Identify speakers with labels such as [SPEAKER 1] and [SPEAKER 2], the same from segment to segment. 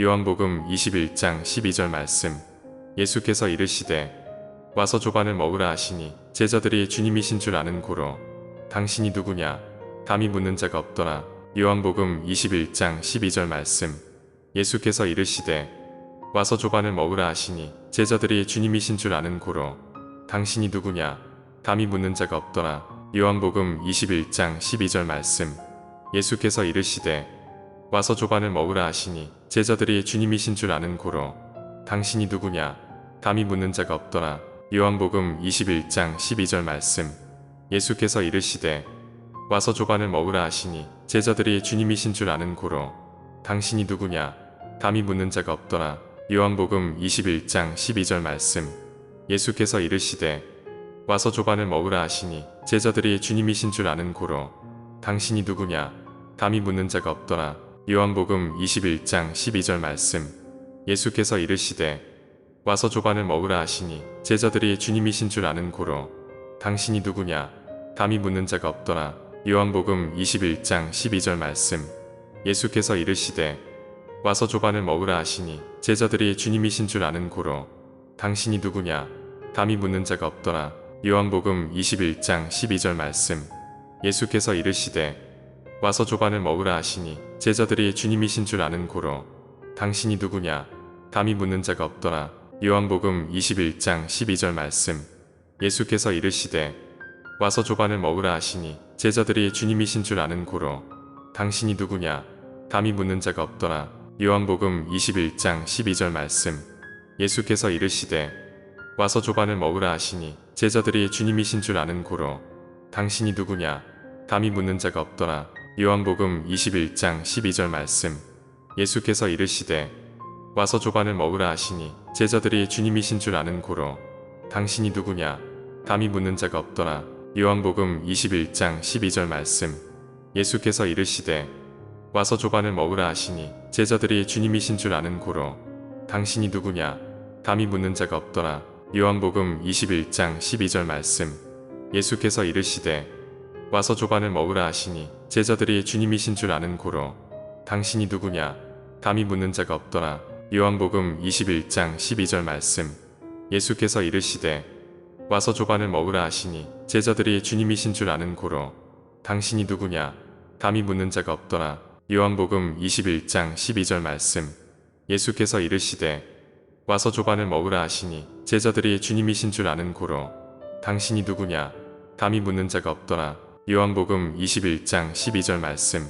[SPEAKER 1] 요한복음 21장 12절 말씀. 예수께서 이르시되 와서 조반을 먹으라 하시니 제자들이 주님이신 줄 아는 고로 당신이 누구냐 감히 묻는 자가 없더라. 요한복음 21장 12절 말씀. 예수께서 이르시되 와서 조반을 먹으라 하시니 제자들이 주님이신 줄 아는 고로 당신이 누구냐 감히 묻는 자가 없더라. 요한복음 21장 12절 말씀. 예수께서 이르시되 와서 조반을 먹으라 하시니 제자들이 주님이신 줄 아는 고로 당신이 누구냐 감히 묻는 자가 없더라. 요한복음 21장 12절 말씀. 예수께서 이르시되 와서 조반을 먹으라 하시니 제자들이 주님이신 줄 아는 고로 당신이 누구냐 감히 묻는 자가 없더라. 요한복음 21장 12절 말씀. 예수께서 이르시되 와서 조반을 먹으라 하시니 제자들이 주님이신 줄 아는 고로 당신이 누구냐 감히 묻는 자가 없더라. 요한복음 21장 12절 말씀. 예수께서 이르시되 와서 조반을 먹으라 하시니 제자들이 주님이신 줄 아는 고로 당신이 누구냐 감히 묻는 자가 없더라. 요한복음 21장 12절 말씀. 예수께서 이르시되 와서 조반을 먹으라 하시니 제자들이 주님이신 줄 아는 고로 당신이 누구냐 감히 묻는 자가 없더라. 요한복음 21장 12절 말씀. 예수께서 이르시되 와서 조반을 먹으라 하시니 제자들이 주님이신 줄 아는 고로 당신이 누구냐 감히 묻는 자가 없더라. 요한복음 21장 12절 말씀. 예수께서 이르시되 와서 조반을 먹으라 하시니 제자들이 주님이신 줄 아는 고로 당신이 누구냐 감히 묻는 자가 없더라. 요한복음 21장 12절 말씀. 예수께서 이르시되 와서 조반을 먹으라 하시니 제자들이 주님이신 줄 아는 고로 당신이 누구냐 감히 묻는 자가 없더라. 요한복음 21장 12절 말씀. 예수께서 이르시되 와서 조반을 먹으라 하시니 제자들이 주님이신 줄 아는 고로 당신이 누구냐 감히 묻는 자가 없더라. 요한복음 21장 12절 말씀. 예수께서 이르시되 와서 조반을 먹으라 하시니 제자들이 주님이신 줄 아는 고로 당신이 누구냐 감히 묻는 자가 없더라. 요한복음 21장 12절 말씀. 예수께서 이르시되 와서 조반을 먹으라 하시니 제자들이 주님이신 줄 아는 고로 당신이 누구냐 감히 묻는 자가 없더라. 요한복음 21장 12절 말씀. 예수께서 이르시되 와서 조반을 먹으라 하시니 제자들이 주님이신 줄 아는 고로 당신이 누구냐 감히 묻는 자가 없더라. 요한복음 21장 12절 말씀. 예수께서 이르시되 와서 조반을 먹으라 하시니 제자들이 주님이신 줄 아는 고로 당신이 누구냐 감히 묻는 자가 없더라. 요한복음 21장 12절 말씀.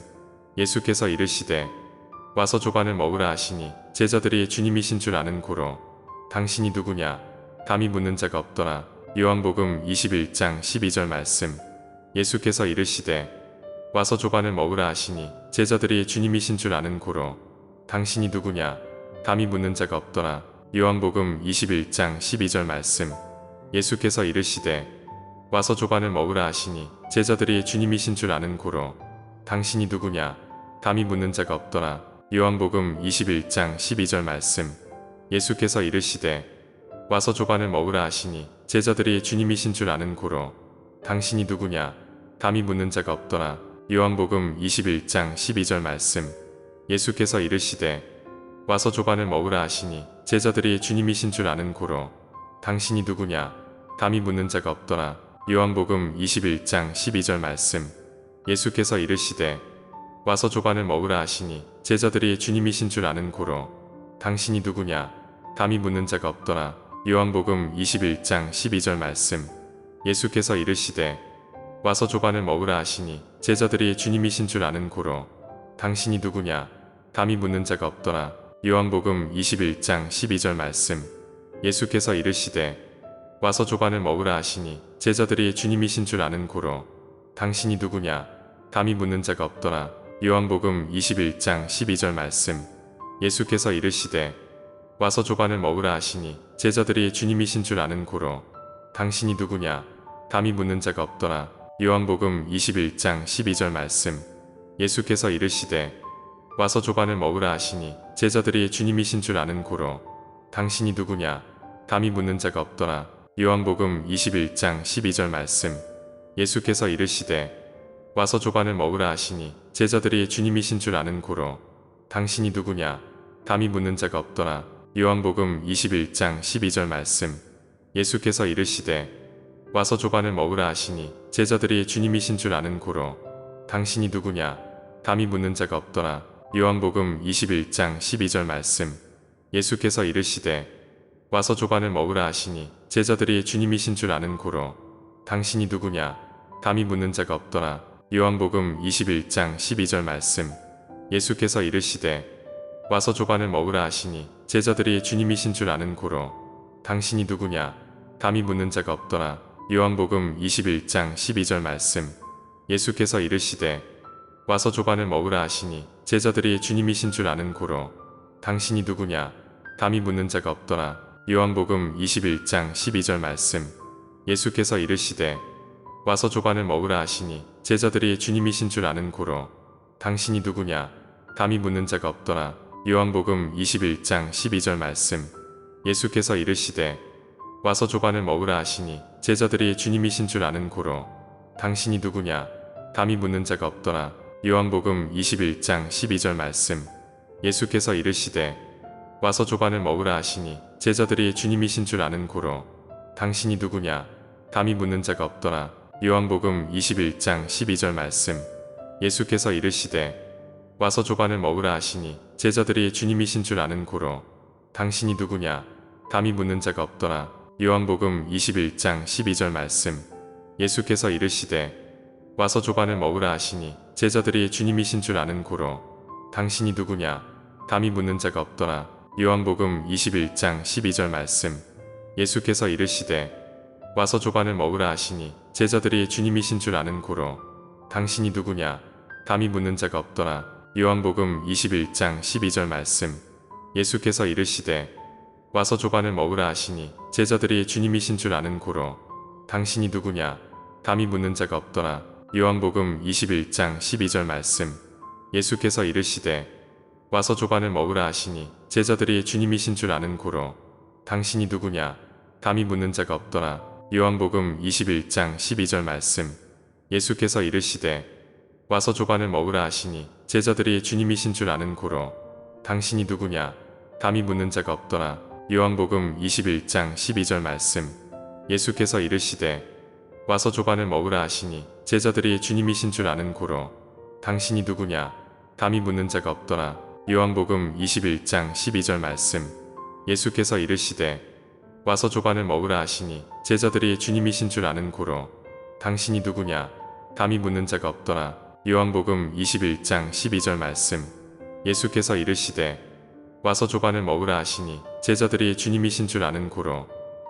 [SPEAKER 1] 예수께서 이르시되 와서 조반을 먹으라 하시니 제자들이 주님이신 줄 아는 고로 당신이 누구냐 감히 묻는 자가 없더라. 요한복음 21장 12절 말씀. 예수께서 이르시되 와서 조반을 먹으라 하시니 제자들이 주님이신 줄 아는 고로 당신이 누구냐 감히 묻는 자가 없더라. 요한복음 21장 12절 말씀. 예수께서 이르시되 와서 조반을 먹으라 하시니 제자들이 주님이신 줄 아는 고로 당신이 누구냐 감히 묻는 자가 없더라. 요한복음 21장 12절 말씀. 예수께서 이르시되 와서 조반을 먹으라 하시니 제자들이 주님이신 줄 아는 고로 당신이 누구냐 감히 묻는 자가 없더라. 요한복음 21장 12절 말씀. 예수께서 이르시되 와서 조반을 먹으라 하시니 제자들이 주님이신 줄 아는 고로 당신이 누구냐 감히 묻는 자가 없더라. 요한복음 21장 12절 말씀. 예수께서 이르시되 와서 조반을 먹으라 하시니 제자들이 주님이신 줄 아는 고로 당신이 누구냐 감히 묻는 자가 없더라. 요한복음 21장 12절 말씀. 예수께서 이르시되 와서 조반을 먹으라 하시니 제자들이 주님이신 줄 아는 고로 당신이 누구냐 감히 묻는 자가 없더라. 요한복음 21장 12절 말씀. 예수께서 이르시되 와서 조반을 먹으라 하시니 제자들이 주님이신 줄 아는 고로 당신이 누구냐 감히 묻는 자가 없더라. 요한복음 21장 12절 말씀. 예수께서 이르시되 와서 조반을 먹으라 하시니 제자들이 주님이신 줄 아는 고로 당신이 누구냐 감히 묻는 자가 없더라. 요한복음 21장 12절 말씀. 예수께서 이르시되 와서 조반을 먹으라 하시니 제자들이 주님이신 줄 아는 고로 당신이 누구냐 감히 묻는 자가 없더라. 요한복음 21장 12절 말씀. 예수께서 이르시되 와서 조반을 먹으라 하시니 제자들이 주님이신 줄 아는 고로 당신이 누구냐 감히 묻는 자가 없더라. 요한복음 21장 12절 말씀. 예수께서 이르시되 와서 조반을 먹으라 하시니 제자들이 주님이신 줄 아는 고로 당신이 누구냐 감히 묻는 자가 없더라. 요한복음 21장 12절 말씀. 예수께서 이르시되 와서 조반을 먹으라 하시니 제자들이 주님이신 줄 아는 고로 당신이 누구냐 감히 묻는 자가 없더라. 요한복음 21장 12절 말씀. 예수께서 이르시되 와서 조반을 먹으라 하시니 제자들이 주님이신 줄 아는 고로 당신이 누구냐 감히 묻는 자가 없더라. 요한복음 21장 12절 말씀. 예수께서 이르시되 와서 조반을 먹으라 하시니 제자들이 주님이신 줄 아는 고로 당신이 누구냐 감히 묻는 자가 없더라. 요한복음 21장 12절 말씀. 예수께서 이르시되 와서 조반을 먹으라 하시니 제자들이 주님이신 줄 아는 고로 당신이 누구냐 감히 묻는 자가 없더라. 요한복음 21장 12절 말씀. 예수께서 이르시되 와서 조반을 먹으라 하시니 제자들이 주님이신 줄 아는 고로 당신이 누구냐 감히 묻는 자가 없더라. 요한복음 21장 12절 말씀. 예수께서 이르시되 와서 조반을 먹으라 하시니 제자들이 주님이신 줄 아는 고로 당신이 누구냐 감히 묻는 자가 없더라. 요한복음 21장 12절 말씀. 예수께서 이르시되 와서 조반을 먹으라 하시니 제자들이 주님이신 줄 아는 고로 당신이 누구냐 감히 묻는 자가 없더라. 요한복음 21장 12절 말씀. 예수께서 이르시되 와서 조반을 먹으라 하시니 제자들이 주님이신 줄 아는 고로 당신이 누구냐 감히 묻는 자가 없더라. 요한복음 21장 12절 말씀. 예수께서 이르시되 와서 조반을 먹으라 하시니 제자들이 주님이신 줄 아는 고로 당신이 누구냐 감히 묻는 자가 없더라. 요한복음 21장 12절 말씀. 예수께서 이르시되 와서 조반을 먹으라 하시니 제자들이 주님이신 줄 아는 고로 당신이 누구냐 감히 묻는 자가 없더라. 요한복음 21장 12절 말씀. 예수께서 이르시되 와서 조반을 먹으라 하시니 제자들이 주님이신 줄 아는 고로 당신이 누구냐 감히 묻는 자가 없더라. 요한복음 21장 12절 말씀. 예수께서 이르시되 와서 조반을 먹으라 하시니 제자들이 주님이신 줄 아는 고로 당신이 누구냐 감히 묻는 자가 없더라. 요한복음 21장 12절 말씀. 예수께서 이르시되 와서 조반을 먹으라 하시니 제자들이 주님이신 줄 아는 고로 당신이 누구냐 감히 묻는 자가 없더라. 요한복음 21장 12절 말씀. 예수께서 이르시되 와서 조반을 먹으라 하시니 제자들이 주님이신 줄 아는 고로 당신이 누구냐 감히 묻는 자가 없더라. 요한복음 21장 12절 말씀. 예수께서 이르시되 와서 조반을 먹으라 하시니 제자들이 주님이신 줄 아는 고로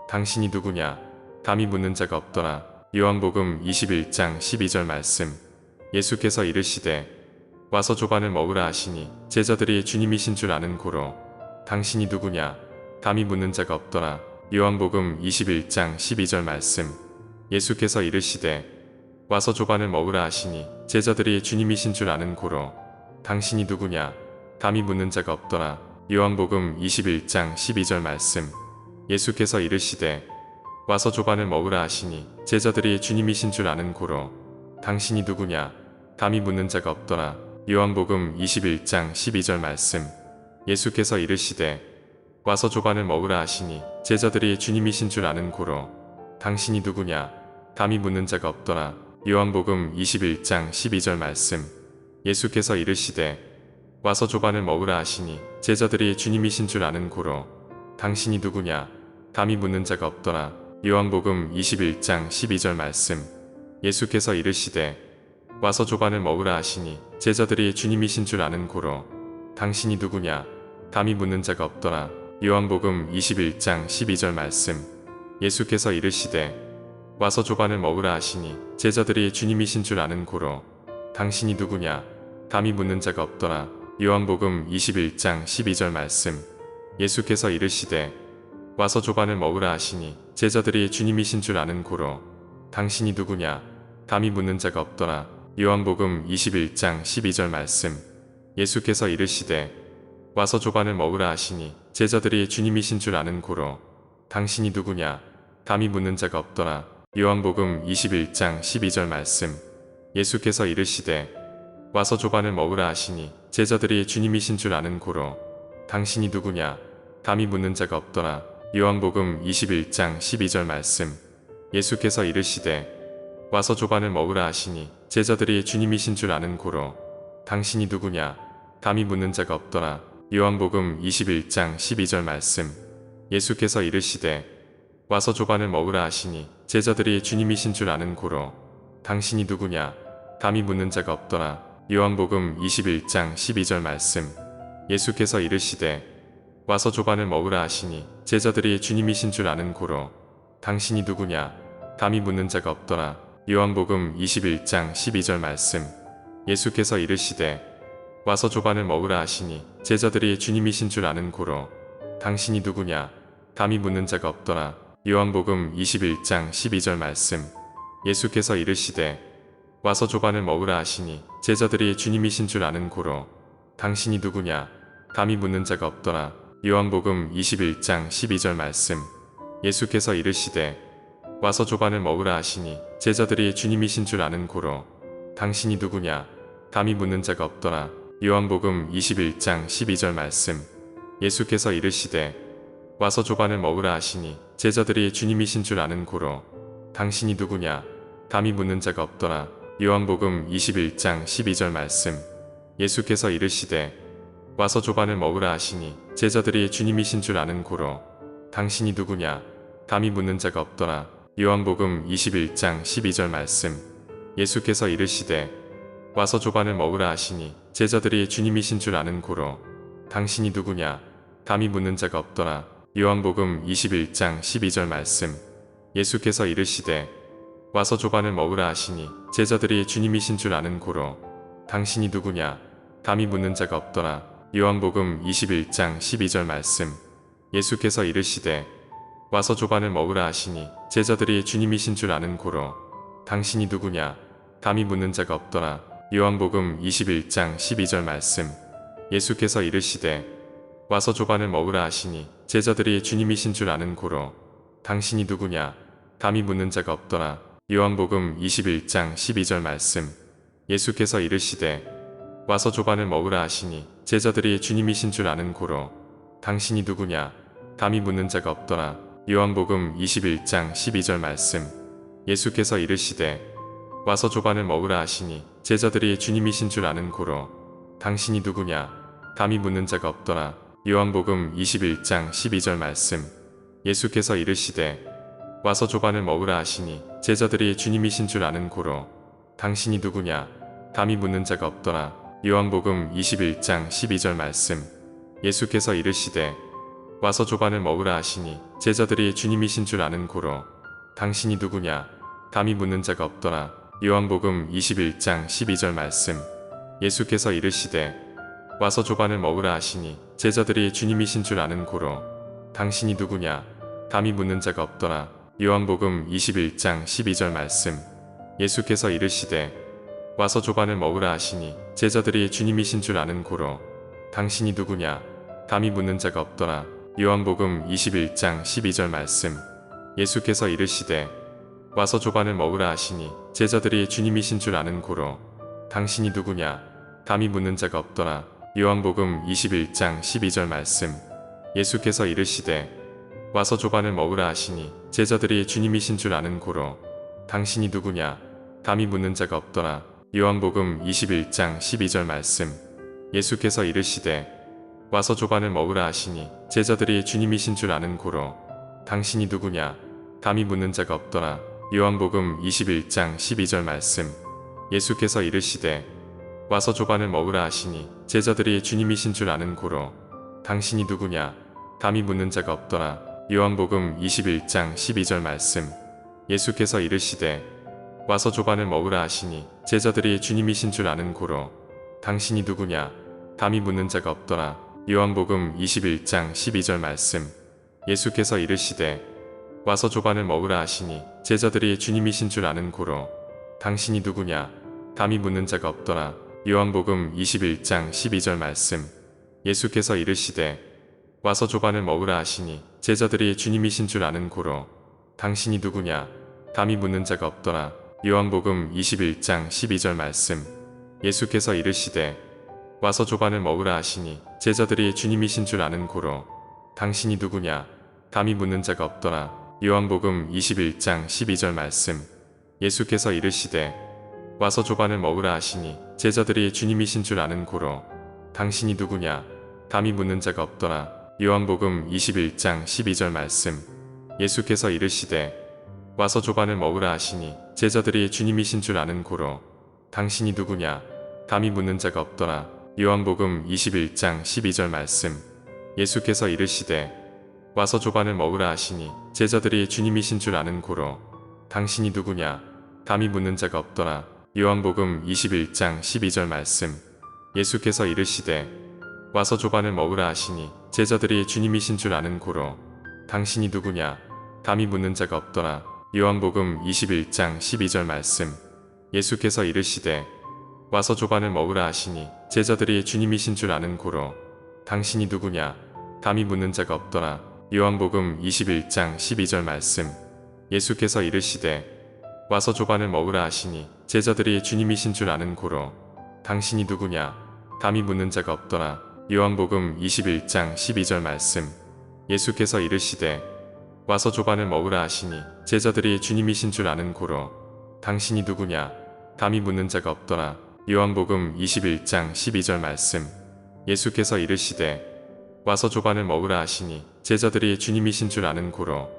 [SPEAKER 1] 당신이 누구냐 감히 묻는 자가 없더라. 요한복음 21장 12절 말씀. 예수께서 이르시되 와서 조반을 먹으라 하시니 제자들이 주님이신 줄 아는 고로 당신이 누구냐 감히 묻는 자가 없더라. 요한복음 21장 12절 말씀. 예수께서 이르시되 와서 조반을 먹으라 하시니 제자들이 주님이신 줄 아는 고로 당신이 누구냐 감히 묻는 자가 없더라. 요한복음 21장 12절 말씀. 예수께서 이르시되 와서 조반을 먹으라 하시니 제자들이 주님이신 줄 아는 고로 당신이 누구냐 감히 묻는 자가 없더라. 요한복음 21장 12절 말씀. 예수께서 이르시되 와서 조반을 먹으라 하시니 제자들이 주님이신 줄 아는 고로 당신이 누구냐 감히 묻는 자가 없더라. 요한복음 21장 12절 말씀. 예수께서 이르시되 와서 조반을 먹으라 하시니 제자들이 주님이신 줄 아는 고로 당신이 누구냐 감히 묻는 자가 없더라. 요한복음 21장 12절 말씀. 예수께서 이르시되 와서 조반을 먹으라 하시니 제자들이 주님이신 줄 아는 고로 당신이 누구냐 감히 묻는 자가 없더라. 요한복음 21장 12절 말씀. 예수께서 이르시되 와서 조반을 먹으라 하시니 제자들이 주님이신 줄 아는 고로 당신이 누구냐 감히 묻는 자가 없더라. 요한복음 21장 12절 말씀. 예수께서 이르시되 와서 조반을 먹으라 하시니 제자들이 주님이신 줄 아는 고로 당신이 누구냐 감히 묻는 자가 없더라. 요한복음 21장 12절 말씀. 예수께서 이르시되 와서 조반을 먹으라 하시니 제자들이 주님이신 줄 아는 고로 당신이 누구냐 감히 묻는 자가 없더라. 요한복음 21장 12절 말씀. 예수께서 이르시되 와서 조반을 먹으라 하시니 제자들이 주님이신 줄 아는 고로 당신이 누구냐 감히 묻는 자가 없더라. 요한복음 21장 12절 말씀. 예수께서 이르시되 와서 조반을 먹으라 하시니 제자들이 주님이신 줄 아는 고로 당신이 누구냐 감히 묻는 자가 없더라. 요한복음 21장 12절 말씀. 예수께서 이르시되 와서 조반을 먹으라 하시니 제자들이 주님이신 줄 아는 고로 당신이 누구냐 감히 묻는 자가 없더라. 요한복음 21장 12절 말씀. 예수께서 이르시되 와서 조반을 먹으라 하시니 제자들이 주님이신 줄 아는 고로 당신이 누구냐 감히 묻는 자가 없더라. 요한복음 21장 12절 말씀. 예수께서 이르시되 와서 조반을 먹으라 하시니 제자들이 주님이신 줄 아는 고로 당신이 누구냐 감히 묻는 자가 없더라. 요한복음 21장 12절 말씀. 예수께서 이르시되 와서 조반을 먹으라 하시니 제자들이 주님이신 줄 아는 고로 당신이 누구냐 감히 묻는 자가 없더라. 요한복음 21장 12절 말씀. 예수께서 이르시되 와서 조반을 먹으라 하시니 제자들이 주님이신 줄 아는 고로 당신이 누구냐 감히 묻는 자가 없더라. 요한복음 21장 12절 말씀. 예수께서 이르시되 와서 조반을 먹으라 하시니 제자들이 주님이신 줄 아는 고로 당신이 누구냐 감히 묻는 자가 없더라. 요한복음 21장 12절 말씀. 예수께서 이르시되 와서 조반을 먹으라 하시니 제자들이 주님이신 줄 아는 고로 당신이 누구냐 감히 묻는 자가 없더라. 요한복음 21장 12절 말씀. 예수께서 이르시되 와서 조반을 먹으라 하시니 제자들이 주님이신 줄 아는 고로 당신이 누구냐 감히 묻는 자가 없더라. 요한복음 21장 12절 말씀. 예수께서 이르시되 와서 조반을 먹으라 하시니 제자들이 주님이신 줄 아는 고로 당신이 누구냐 감히 묻는 자가 없더라. 요한복음 21장 12절 말씀. 예수께서 이르시되 와서 조반을 먹으라 하시니 제자들이 주님이신 줄 아는 고로 당신이 누구냐 감히 묻는 자가 없더라. 요한복음 21장 12절 말씀. 예수께서 이르시되 와서 조반을 먹으라 하시니 제자들이 주님이신 줄 아는 고로 당신이 누구냐 감히 묻는 자가 없더라. 요한복음 21장 12절 말씀. 예수께서 이르시되 와서 조반을 먹으라 하시니 제자들이 주님이신 줄 아는 고로 당신이 누구냐 감히 묻는 자가 없더라. 요한복음 21장 12절 말씀. 예수께서 이르시되 와서 조반을 먹으라 하시니 제자들이 주님이신 줄 아는 고로 당신이 누구냐 감히 묻는 자가 없더라. 요한복음 21장 12절 말씀. 예수께서 이르시되 와서 조반을 먹으라 하시니 제자들이 주님이신 줄 아는 고로 당신이 누구냐 감히 묻는 자가 없더라. 요한복음 21장 12절 말씀. 예수께서 이르시되 와서 조반을 먹으라 하시니 제자들이 주님이신 줄 아는 고로 당신이 누구냐 감히 묻는 자가 없더라. 요한복음 21장 12절 말씀. 예수께서 이르시되 와서 조반을 먹으라 하시니 제자들이 주님이신 줄 아는 고로 당신이 누구냐 감히 묻는 자가 없더라. 요한복음 21장 12절 말씀. 예수께서 이르시되 와서 조반을 먹으라 하시니 제자들이 주님이신 줄 아는 고로 당신이 누구냐 감히 묻는 자가 없더라. 요한복음 21장 12절 말씀. 예수께서 이르시되 와서 조반을 먹으라 하시니 제자들이 주님이신 줄 아는 고로 당신이 누구냐 감히 묻는 자가 없더라. 요한복음 21장 12절 말씀. 예수께서 이르시되 와서 조반을 먹으라 하시니 제자들이 주님이신 줄 아는 고로 당신이 누구냐 감히 묻는 자가 없더라. 요한복음 21장 12절 말씀. 예수께서 이르시되 와서 조반을 먹으라 하시니 제자들이 주님이신 줄 아는 고로 당신이 누구냐 감히 묻는 자가 없더라. 요한복음 21장 12절 말씀. 예수께서 이르시되 와서 조반을 먹으라 하시니 제자들이 주님이신 줄 아는 고로 당신이 누구냐 감히 묻는 자가 없더라. 요한복음 21장 12절 말씀. 예수께서 이르시되 와서 조반을 먹으라 하시니 제자들이 주님이신 줄 아는 고로 당신이 누구냐 감히 묻는 자가 없더라. 요한복음 21장 12절 말씀. 예수께서 이르시되 와서 조반을 먹으라 하시니 제자들이 주님이신 줄 아는 고로 당신이 누구냐 감히 묻는 자가 없더라. 요한복음 21장 12절 말씀. 예수께서 이르시되 와서 조반을 먹으라 하시니 제자들이 주님이신 줄 아는 고로 당신이 누구냐 감히 묻는 자가 없더라. 요한복음 21장 12절 말씀. 예수께서 이르시되 와서 조반을 먹으라 하시니 제자들이 주님이신 줄 아는 고로 당신이 누구냐 감히 묻는 자가 없더라. 요한복음 21장 12절 말씀. 예수께서 이르시되 와서 조반을 먹으라 하시니 제자들이 주님이신 줄 아는 고로 당신이 누구냐 감히 묻는 자가 없더라. 요한복음 21장 12절 말씀. 예수께서 이르시되 와서 조반을 먹으라 하시니 제자들이 주님이신 줄 아는 고로 당신이 누구냐 감히 묻는 자가 없더라. 요한복음 21장 12절 말씀. 예수께서 이르시되 와서 조반을 먹으라 하시니 제자들이 주님이신 줄 아는 고로 당신이 누구냐 감히 묻는 자가 없더라. 요한복음 21장 12절 말씀. 예수께서 이르시되 와서 조반을 먹으라 하시니 제자들이 주님이신 줄 아는 고로 당신이 누구냐 감히 묻는 자가 없더라. 요한복음 21장 12절 말씀. 예수께서 이르시되 와서 조반을 먹으라 하시니 제자들이 주님이신 줄 아는 고로 당신이 누구냐 감히 묻는 자가 없더라. 요한복음 21장 12절 말씀. 예수께서 이르시되 와서 조반을 먹으라 하시니 제자들이 주님이신 줄 아는 고로 당신이 누구냐 감히 묻는 자가 없더라. 요한복음 21장 12절 말씀. 예수께서 이르시되 와서 조반을 먹으라 하시니 제자들이 주님이신 줄 아는 고로 당신이 누구냐 감히 묻는 자가 없더라. 요한복음 21장 12절 말씀. 예수께서 이르시되 와서 조반을 먹으라 하시니 제자들이 주님이신 줄 아는 고로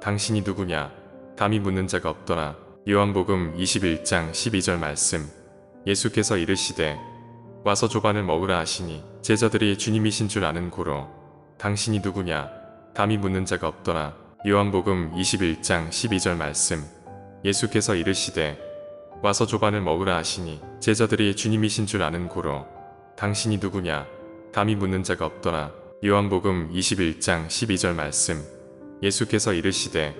[SPEAKER 1] 당신이 누구냐 감히 묻는 자가 없더라. 요한복음 21장 12절 말씀. 예수께서 이르시되 와서 조반을 먹으라 하시니 제자들이 주님이신 줄 아는 고로 당신이 누구냐 감히 묻는 자가 없더라. 요한복음 21장 12절 말씀. 예수께서 이르시되 와서 조반을 먹으라 하시니 제자들이 주님이신 줄 아는 고로 당신이 누구냐 감히 묻는 자가 없더라. 요한복음 21장 12절 말씀. 예수께서 이르시되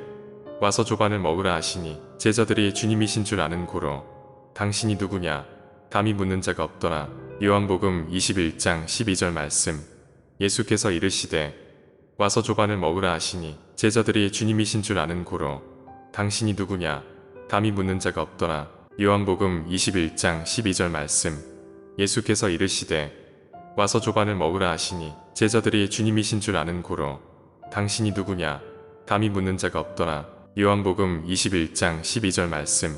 [SPEAKER 1] 와서 조반을 먹으라 하시니 제자들이 주님이신 줄 아는 고로 당신이 누구냐 감히 묻는 자가 없더라. 요한복음 21장 12절 말씀. 예수께서 이르시되 와서 조반을 먹으라 하시니 제자들이 주님이신 줄 아는 고로 당신이 누구냐 감히 묻는 자가 없더라. 요한복음 21장 12절 말씀. 예수께서 이르시되 와서 조반을 먹으라 하시니 제자들이 주님이신 줄 아는 고로 당신이 누구냐 감히 묻는 자가 없더라. 요한복음 21장 12절 말씀.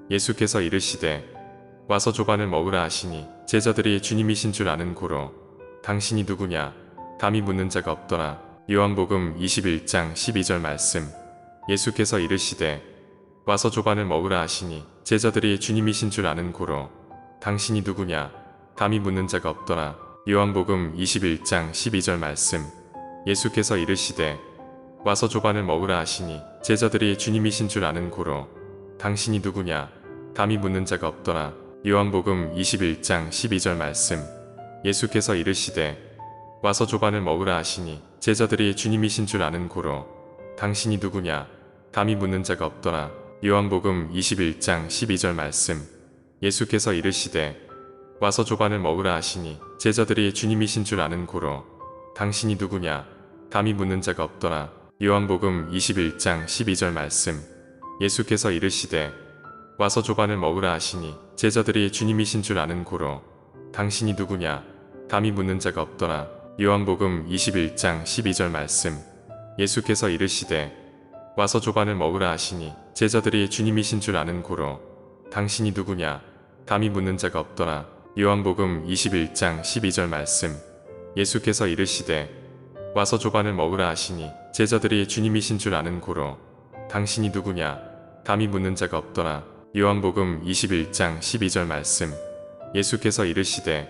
[SPEAKER 1] 예수께서 이르시되 와서 조반을 먹으라 하시니 제자들이 주님이신 줄 아는 고로 당신이 누구냐 감히 묻는 자가 없더라. 요한복음 21장 12절 말씀. 예수께서 이르시되 와서 조반을 먹으라 하시니 제자들이 주님이신 줄 아는 고로 당신이 누구냐 감히 묻는 자가 없더라. 요한복음 21장 12절 말씀. 예수께서 이르시되 와서 조반을 먹으라 하시니 제자들이 주님이신 줄 아는 고로 당신이 누구냐 감히 묻는 자가 없더라. 요한복음 21장 12절 말씀. 예수께서 이르시되 와서 조반을 먹으라 하시니 제자들이 주님이신 줄 아는 고로 당신이 누구냐 감히 묻는 자가 없더라. 요한복음 21장 12절 말씀. 예수께서 이르시되 와서 조반을 먹으라 하시니 제자들이 주님이신 줄 아는 고로 당신이 누구냐 감히 묻는 자가 없더라. 요한복음 21장 12절 말씀. 예수께서 이르시되 와서 조반을 먹으라 하시니 제자들이 주님이신 줄 아는 고로 당신이 누구냐 감히 묻는 자가 없더라. 요한복음 21장 12절 말씀. 예수께서 이르시되 와서 조반을 먹으라 하시니 제자들이 주님이신 줄 아는 고로 당신이 누구냐 감히 묻는 자가 없더라. 요한복음 21장 12절 말씀. 예수께서 이르시되 와서 조반을 먹으라 하시니 제자들이 주님이신 줄 아는 고로 당신이 누구냐 감히 묻는 자가 없더라. 요한복음 21장 12절 말씀. 예수께서 이르시되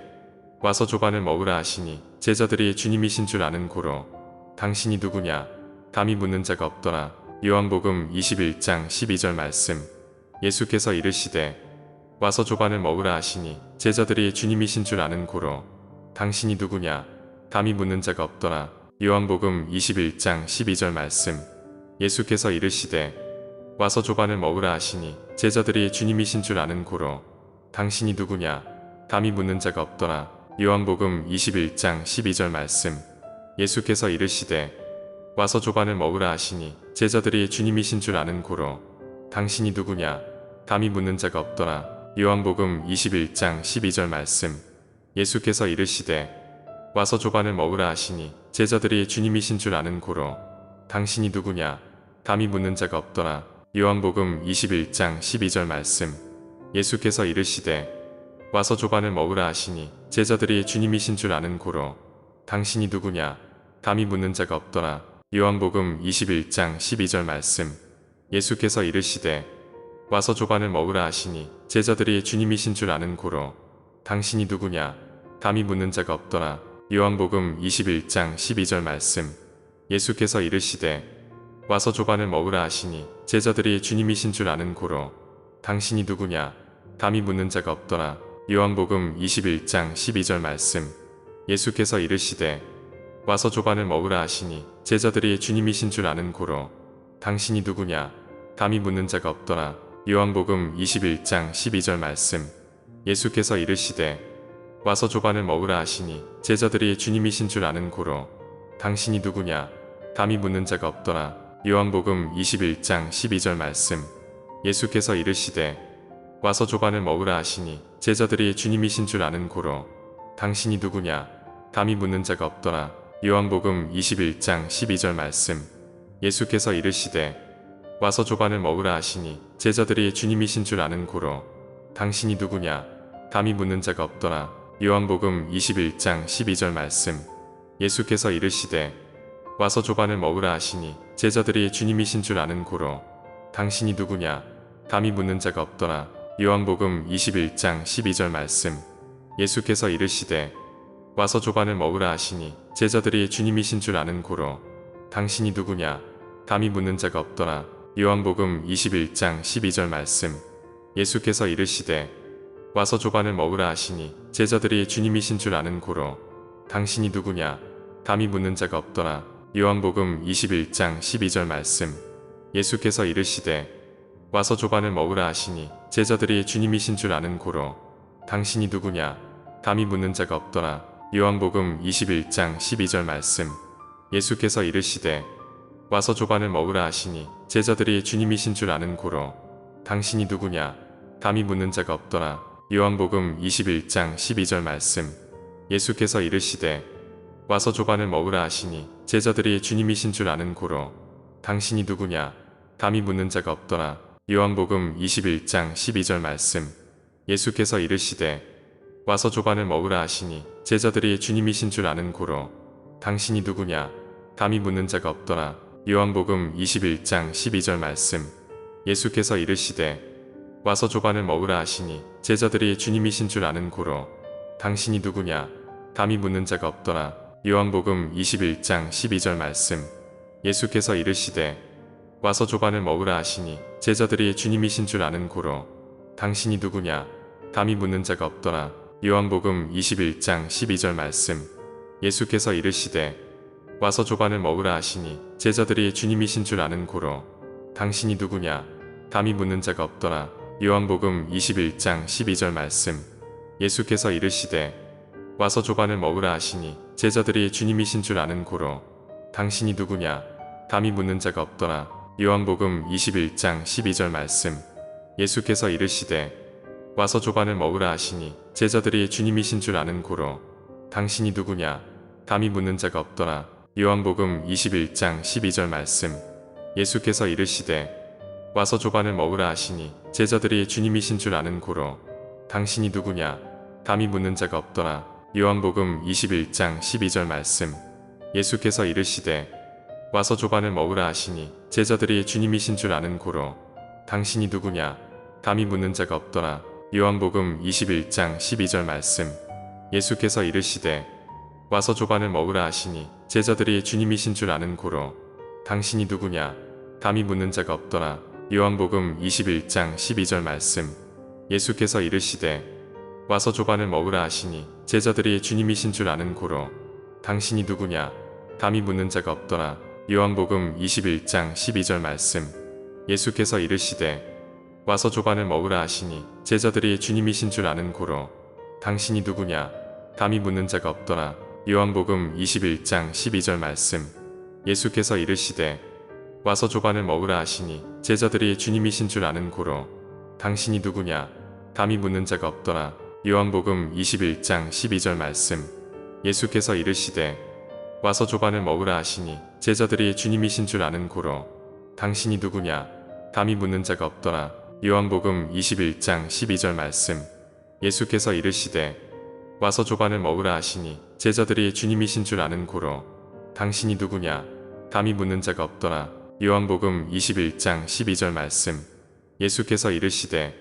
[SPEAKER 1] 와서 조반을 먹으라 하시니 제자들이 주님이신 줄 아는 고로 당신이 누구냐 감히 묻는 자가 없더라. 요한복음 21장 12절 말씀. 예수께서 이르시되 와서 조반을 먹으라 하시니 제자들이 주님이신 줄 아는 고로 당신이 누구냐 감히 묻는 자가 없더라. 요한복음 21장 12절 말씀. 예수께서 이르시되 와서 조반을 먹으라 하시니 제자들이 주님이신 줄 아는 고로 당신이 누구냐 감히 묻는 자가 없더라. 요한복음 21장 12절 말씀. 예수께서 이르시되 와서 조반을 먹으라 하시니 제자들이 주님이신 줄 아는 고로 당신이 누구냐 감히 묻는 자가 없더라. 요한복음 21장 12절 말씀. 예수께서 이르시되 와서 조반을 먹으라 하시니 제자들이 주님이신 줄 아는 고로 당신이 누구냐 감히 묻는 자가 없더라. 요한복음 21장 12절 말씀. 예수께서 이르시되 와서 조반을 먹으라 하시니 제자들이 주님이신 줄 아는 고로 당신이 누구냐 감히 묻는 자가 없더라. 요한복음 21장 12절 말씀. 예수께서 이르시되 와서 조반을 먹으라 하시니 제자들이 주님이신 줄 아는 고로 당신이 누구냐 감히 묻는 자가 없더라. 요한복음 21장 12절 말씀. 예수께서 이르시되 와서 조반을 먹으라 하시니 제자들이 주님이신 줄 아는 고로 당신이 누구냐 감히 묻는 자가 없더라. 요한복음 21장 12절 말씀. 예수께서 이르시되 와서 조반을 먹으라 하시니 제자들이 주님이신 줄 아는 고로 당신이 누구냐 감히 묻는 자가 없더라. 요한복음 21장 12절 말씀. 예수께서 이르시되 와서 조반을 먹으라 하시니 제자들이 주님이신 줄 아는 고로 당신이 누구냐 감히 묻는 자가 없더라. 요한복음 21장 12절 말씀. 예수께서 이르시되 와서 조반을 먹으라 하시니 제자들이 주님이신 줄 아는 고로 당신이 누구냐 감히 묻는 자가 없더라. 요한복음 21장 12절 말씀. 예수께서 이르시되 와서 조반을 먹으라 하시니 제자들이 주님이신 줄 아는 고로 당신이 누구냐 감히 묻는 자가 없더라. 요한복음 21장 12절 말씀. 예수께서 이르시되 와서 조반을 먹으라 하시니 제자들이 주님이신 줄 아는 고로 당신이 누구냐 감히 묻는 자가 없더라. 요한복음 21장 12절 말씀. 예수께서 이르시되 와서 조반을 먹으라 하시니 제자들이 주님이신 줄 아는 고로 당신이 누구냐 감히 묻는 자가 없더라. 요한복음 21장 12절 말씀. 예수께서 이르시되 와서 조반을 먹으라 하시니 제자들이 주님이신 줄 아는 고로 당신이 누구냐 감히 묻는 자가 없더라. 요한복음 21장 12절 말씀. 예수께서 이르시되 와서 조반을 먹으라 하시니 제자들이 주님이신 줄 아는 고로 당신이 누구냐 감히 묻는 자가 없더라. 요한복음 21장 12절 말씀. 예수께서 이르시되 와서 조반을 먹으라 하시니 제자들이 주님이신 줄 아는 고로 당신이 누구냐 감히 묻는 자가 없더라. 요한복음 21장 12절 말씀. 예수께서 이르시되 와서 조반을 먹으라 하시니 제자들이 주님이신 줄 아는 고로 당신이 누구냐 감히 묻는 자가 없더라. 요한복음 21장 12절 말씀. 예수께서 이르시되 와서 조반을 먹으라 하시니 제자들이 주님이신 줄 아는 고로 당신이 누구냐 감히 묻는 자가 없더라. 요한복음 21장 12절 말씀. 예수께서 이르시되 와서 조반을 먹으라 하시니 제자들이 주님이신 줄 아는 고로 당신이 누구냐 감히 묻는 자가 없더라. 요한복음 21장 12절 말씀. 예수께서 이르시되 와서 조반을 먹으라 하시니 제자들이 주님이신 줄 아는 고로 당신이 누구냐 감히 묻는 자가 없더라. 요한복음 21장 12절 말씀. 예수께서 이르시되 와서 조반을 먹으라 하시니 제자들이 주님이신 줄 아는 고로 당신이 누구냐 감히 묻는 자가 없더라. 요한복음 21장 12절 말씀. 예수께서 이르시되 와서 조반을 먹으라 하시니 제자들이 주님이신 줄 아는 고로 당신이 누구냐 감히 묻는 자가 없더라. 요한복음 21장 12절 말씀. 예수께서 이르시되 와서 조반을 먹으라 하시니 제자들이 주님이신 줄 아는 고로 당신이 누구냐 감히 묻는 자가 없더라. 요한복음 21장 12절 말씀. 예수께서 이르시되 와서 조반을 먹으라 하시니 제자들이 주님이신 줄 아는 고로 당신이 누구냐 감히 묻는 자가 없더라. 요한복음 21장 12절 말씀. 예수께서 이르시되 와서 조반을 먹으라 하시니 제자들이 주님이신 줄 아는 고로 당신이 누구냐 감히 묻는 자가 없더라. 요한복음 21장 12절 말씀. 예수께서 이르시되 와서 조반을 먹으라 하시니 제자들이 주님이신 줄 아는 고로 당신이 누구냐 감히 묻는 자가 없더라. 요한복음 21장 12절 말씀. 예수께서 이르시되 와서 조반을 먹으라 하시니 제자들이 주님이신 줄 아는 고로 당신이 누구냐 감히 묻는 자가 없더라. 요한복음 21장 12절 말씀. 예수께서 이르시되 와서 조반을 먹으라 하시니 제자들이 주님이신 줄 아는 고로 당신이 누구냐 감히 묻는 자가 없더라. 요한복음 21장 12절 말씀. 예수께서 이르시되 와서 조반을 먹으라 하시니 제자들이 주님이신 줄 아는 고로 당신이 누구냐 감히 묻는 자가 없더라. 요한복음 21장 12절 말씀. 예수께서 이르시되 와서 조반을 먹으라 하시니 제자들이 주님이신 줄 아는 고로 당신이 누구냐 감히 묻는 자가 없더라. 요한복음 21장 12절 말씀. 예수께서 이르시되 와서 조반을 먹으라 하시니 제자들이 주님이신 줄 아는 고로 당신이 누구냐 감히 묻는 자가 없더라. 요한복음 21장 12절 말씀. 예수께서 이르시되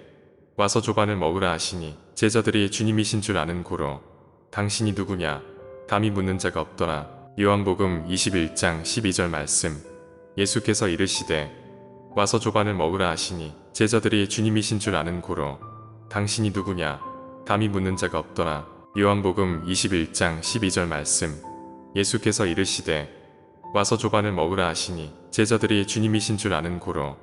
[SPEAKER 1] 와서 조반을 먹으라 하시니 제자들이 주님이신 줄 아는 고로 당신이 누구냐 감히 묻는 자가 없더라. 요한복음 21장 12절 말씀. 예수께서 이르시되 와서 조반을 먹으라 하시니 제자들이 주님이신 줄 아는 고로 당신이 누구냐 감히 묻는 자가 없더라. 요한복음 21장 12절 말씀. 예수께서 이르시되 와서 조반을 먹으라 하시니 제자들이 주님이신 줄 아는 고로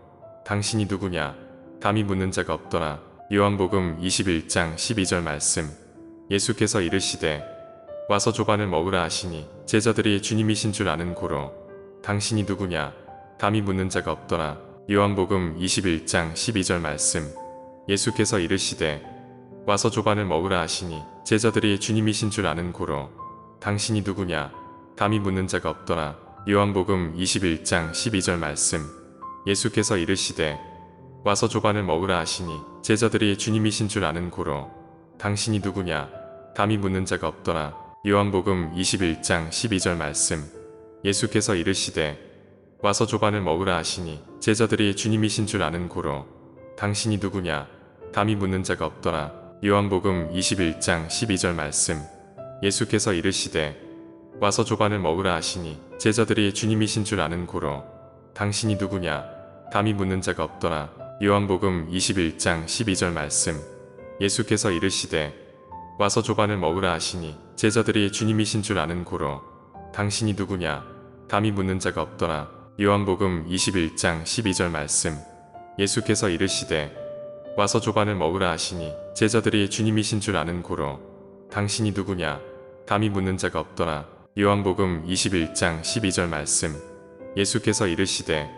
[SPEAKER 1] 당신이 누구냐 감히 묻는 자가 없더라. 요한복음 21장 12절 말씀. 예수께서 이르시되 와서 조반을 먹으라 하시니 제자들이 주님이신 줄 아는 고로 당신이 누구냐 감히 묻는 자가 없더라. 요한복음 21장 12절 말씀. 예수께서 이르시되 와서 조반을 먹으라 하시니 제자들이 주님이신 줄 아는 고로 당신이 누구냐 감히 묻는 자가 없더라. 요한복음 21장 12절 말씀. 예수께서 이르시되 와서 조반을 먹으라 하시니 제자들이 주님이신 줄 아는 고로 당신이 누구냐 감히 묻는 자가 없더라. 요한복음 21장 12절 말씀. 예수께서 이르시되 와서 조반을 먹으라 하시니 제자들이 주님이신 줄 아는 고로 당신이 누구냐 감히 묻는 자가 없더라. 요한복음 21장 12절 말씀. 예수께서 이르시되 와서 조반을 먹으라 하시니 제자들이 주님이신 줄 아는 고로 당신이 누구냐 감히 묻는 자가 없더라. 요한복음 21장 12절 말씀. 예수께서 이르시되 와서 조반을 먹으라 하시니 제자들이 주님이신 줄 아는 고로 당신이 누구냐 감히 묻는 자가 없더라. 요한복음 21장 12절 말씀. 예수께서 이르시되 와서 조반을 먹으라 하시니 제자들이 주님이신 줄 아는 고로 당신이 누구냐 감히 묻는 자가 없더라. 요한복음 21장 12절 말씀. 예수께서 이르시되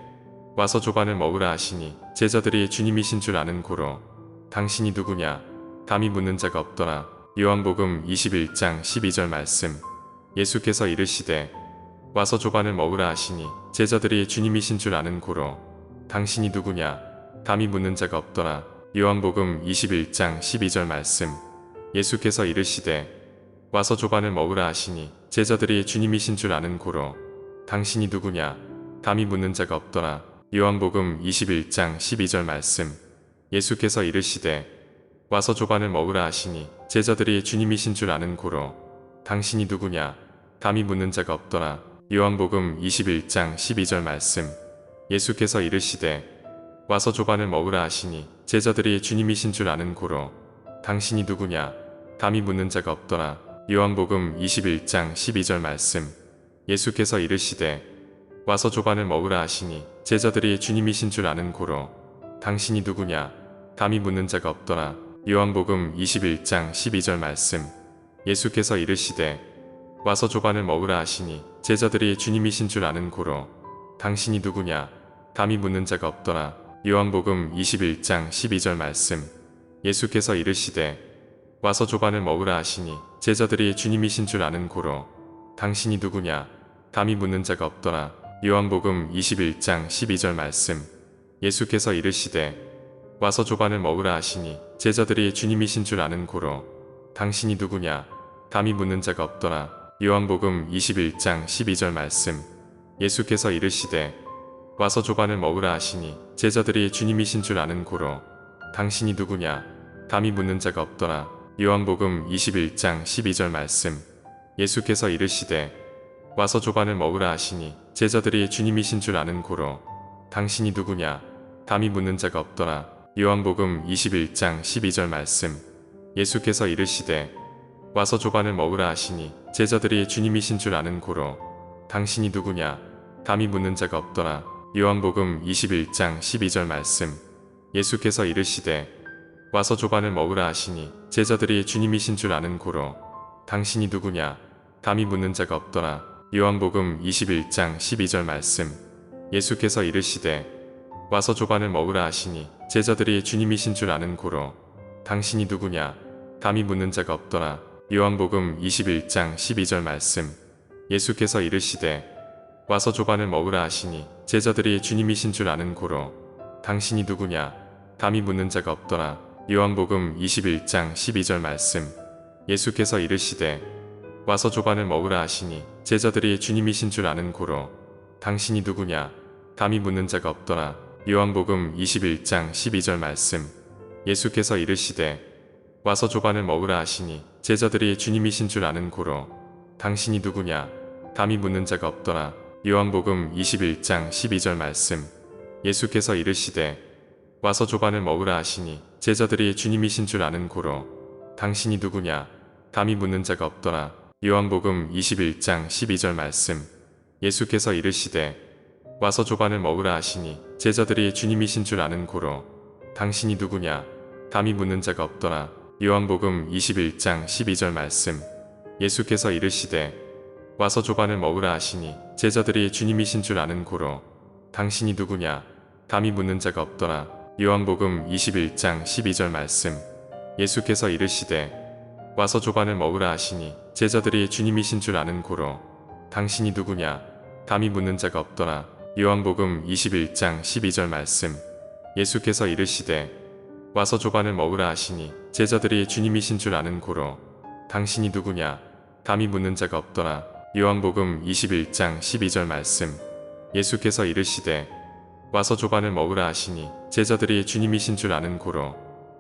[SPEAKER 1] 와서 조반을 먹으라 하시니 제자들이 주님이신 줄 아는 고로 당신이 누구냐 감히 묻는 자가 없더라. 요한복음 21장 12절 말씀. 예수께서 이르시되 와서 조반을 먹으라 하시니 제자들이 주님이신 줄 아는 고로 당신이 누구냐 감히 묻는 자가 없더라. 요한복음 21장 12절 말씀. 예수께서 이르시되 와서 조반을 먹으라 하시니 제자들이 주님이신 줄 아는 고로 당신이 누구냐 감히 묻는 자가 없더라. 요한복음 21장 12절 말씀. 예수께서 이르시되 와서 조반을 먹으라 하시니 제자들이 주님이신 줄 아는 고로 당신이 누구냐 감히 묻는 자가 없더라. 요한복음 21장 12절 말씀. 예수께서 이르시되 와서 조반을 먹으라 하시니 제자들이 주님이신 줄 아는 고로 당신이 누구냐 감히 묻는 자가 없더라. 요한복음 21장 12절 말씀. 예수께서 이르시되 와서 조반을 먹으라 하시니 제자들이 주님이신 줄 아는 고로 당신이 누구냐 감히 묻는 자가 없더라. 요한복음 21장 12절 말씀. 예수께서 이르시되 와서 조반을 먹으라 하시니 제자들이 주님이신 줄 아는 고로 당신이 누구냐 감히 묻는 자가 없더라. 요한복음 21장 12절 말씀. 예수께서 이르시되 와서 조반을 먹으라 하시니 제자들이 주님이신 줄 아는 고로 당신이 누구냐 감히 묻는 자가 없더라. 요한복음 21장 12절 말씀. 예수께서 이르시되 와서 조반을 먹으라 하시니 제자들이 주님이신 줄 아는 고로 당신이 누구냐 감히 묻는 자가 없더라. 요한복음 21장 12절 말씀. 예수께서 이르시되 와서 조반을 먹으라 하시니 제자들이 주님이신 줄 아는 고로 당신이 누구냐 감히 묻는 자가 없더라. 요한복음 21장 12절 말씀. 예수께서 이르시되 와서 조반을 먹으라 하시니 제자들이 주님이신 줄 아는 고로 당신이 누구냐 감히 묻는 자가 없더라. 요한복음 21장 12절 말씀. 예수께서 이르시되 와서 조반을 먹으라 하시니 제자들이 주님이신 줄 아는 고로 당신이 누구냐 감히 묻는 자가 없더라. 요한복음 21장 12절 말씀. 예수께서 이르시되 와서 조반을 먹으라 하시니 제자들이 주님이신 줄 아는 고로 당신이 누구냐 감히 묻는 자가 없더라. 요한복음 21장 12절 말씀. 예수께서 이르시되 와서 조반을 먹으라 하시니 제자들이 주님이신 줄 아는 고로 당신이 누구냐 감히 묻는 자가 없더라. 요한복음 21장 12절 말씀. 예수께서 이르시되 와서 조반을 먹으라 하시니 제자들이 주님이신 줄 아는 고로 당신이 누구냐 감히 묻는 자가 없더라. 요한복음 21장 12절 말씀. 예수께서 이르시되 와서 조반을 먹으라 하시니 제자들이 주님이신 줄 아는 고로 당신이 누구냐 감히 묻는 자가 없더라. 요한복음 21장 12절 말씀. 예수께서 이르시되 와서 조반을 먹으라 하시니 제자들이 주님이신 줄 아는 고로 당신이 누구냐 감히 묻는 자가 없더라. 요한복음 21장 12절 말씀. 예수께서 이르시되 와서 조반을 먹으라 하시니 제자들이 주님이신 줄 아는 고로 당신이 누구냐 감히 묻는 자가 없더라. 요한복음 21장 12절 말씀. 예수께서 이르시되 와서 조반을 먹으라 하시니 제자들이 주님이신 줄 아는 고로 당신이 누구냐 감히 묻는 자가 없더라. 요한복음 21장 12절 말씀. 예수께서 이르시되 와서 조반을 먹으라 하시니 제자들이 주님이신 줄 아는 고로 당신이 누구냐 감히 묻는 자가 없더라. 요한복음 21장 12절 말씀. 예수께서 이르시되 와서 조반을 먹으라 하시니 제자들이 주님이신 줄 아는 고로 당신이 누구냐 감히 묻는 자가 없더라. 요한복음 21장 12절 말씀. 예수께서 이르시되 와서 조반을 먹으라 하시니 제자들이 주님이신 줄 아는 고로 당신이 누구냐 감히 묻는 자가 없더라. 요한복음 21장 12절 말씀. 예수께서 이르시되 와서 조반을 먹으라 하시니 제자들이 주님이신 줄 아는 고로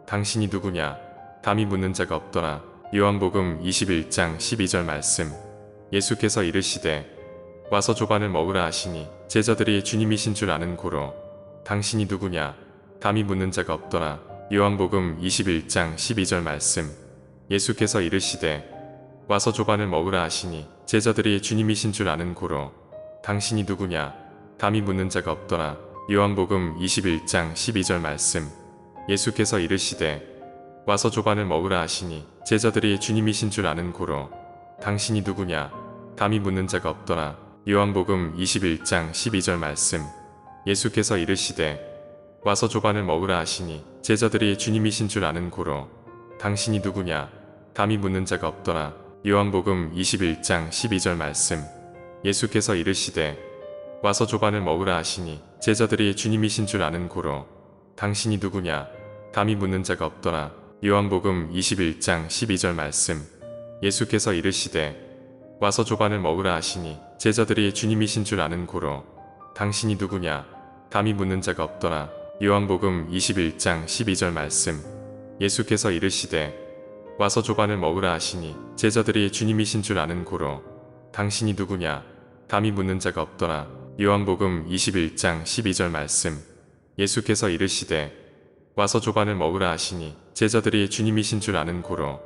[SPEAKER 1] 당신이 누구냐 감히 묻는 자가 없더라. 요한복음 21장 12절 말씀. 예수께서 이르시되 와서 조반을 먹으라 하시니 제자들이 주님이신 줄 아는 고로 당신이 누구냐 감히 묻는 자가 없더라. 요한복음 21장 12절 말씀. 예수께서 이르시되 와서 조반을 먹으라 하시니 제자들이 주님이신 줄 아는 고로 당신이 누구냐 감히 묻는 자가 없더라. 요한복음 21장 12절 말씀. 예수께서 이르시되 와서 조반을 먹으라 하시니 제자들이 주님이신 줄 아는 고로 당신이 누구냐 감히 묻는 자가 없더라. 요한복음 21장 12절 말씀. 예수께서 이르시되 와서 조반을 먹으라 하시니 제자들이 주님이신 줄 아는 고로 당신이 누구냐 감히 묻는 자가 없더라. 요한복음 21장 12절 말씀. 예수께서 이르시되 와서 조반을 먹으라 하시니 제자들이 주님이신 줄 아는 고로 당신이 누구냐 감히 묻는 자가 없더라. 요한복음 21장 12절 말씀. 예수께서 이르시되 와서 조반을 먹으라 하시니 제자들이 주님이신 줄 아는 고로 당신이 누구냐 감히 묻는 자가 없더라. 요한복음 21장 12절 말씀. 예수께서 이르시되 와서 조반을 먹으라 하시니 제자들이 주님이신 줄 아는 고로 당신이 누구냐 감히 묻는 자가 없더라. 요한복음 21장 12절 말씀. 예수께서 이르시되 와서 조반을 먹으라 하시니 제자들이 주님이신 줄 아는 고로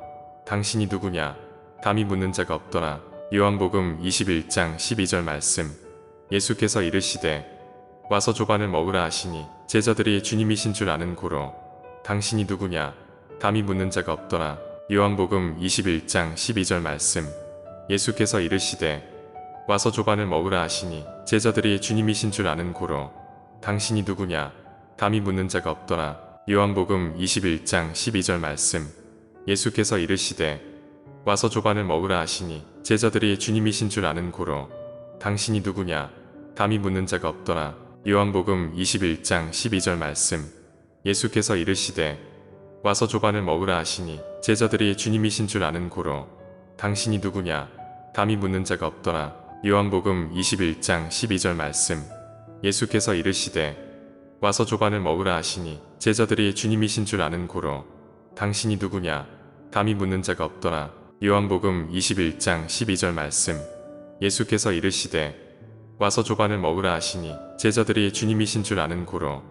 [SPEAKER 1] 당신이 누구냐 감히 묻는 자가 없더라. 요한복음 21장 12절 말씀. 예수께서 이르시되 와서 조반을 먹으라 하시니 제자들이 주님이신 줄 아는 고로 당신이 누구냐 감히 묻는 자가 없더라. 요한복음 21장 12절 말씀. 예수께서 이르시되 와서 조반을 먹으라 하시니 제자들이 주님이신 줄 아는 고로 당신이 누구냐 감히 묻는 자가 없더라. 요한복음 21장 12절 말씀. 예수께서 이르시되 와서 조반을 먹으라 하시니 제자들이 주님이신 줄 아는 고로 당신이 누구냐 감히 묻는 자가 없더라. 요한복음 21장 12절 말씀. 예수께서 이르시되 와서 조반을 먹으라 하시니 제자들이 주님이신 줄 아는 고로 당신이 누구냐 감히 묻는 자가 없더라. 요한복음 21장 12절 말씀. 예수께서 이르시되 와서 조반을 먹으라 하시니 제자들이 주님이신 줄 아는 고로 당신이 누구냐 감히 묻는 자가 없더라. 요한복음 21장 12절 말씀. 예수께서 이르시되 와서 조반을 먹으라 하시니 제자들이 주님이신 줄 아는 고로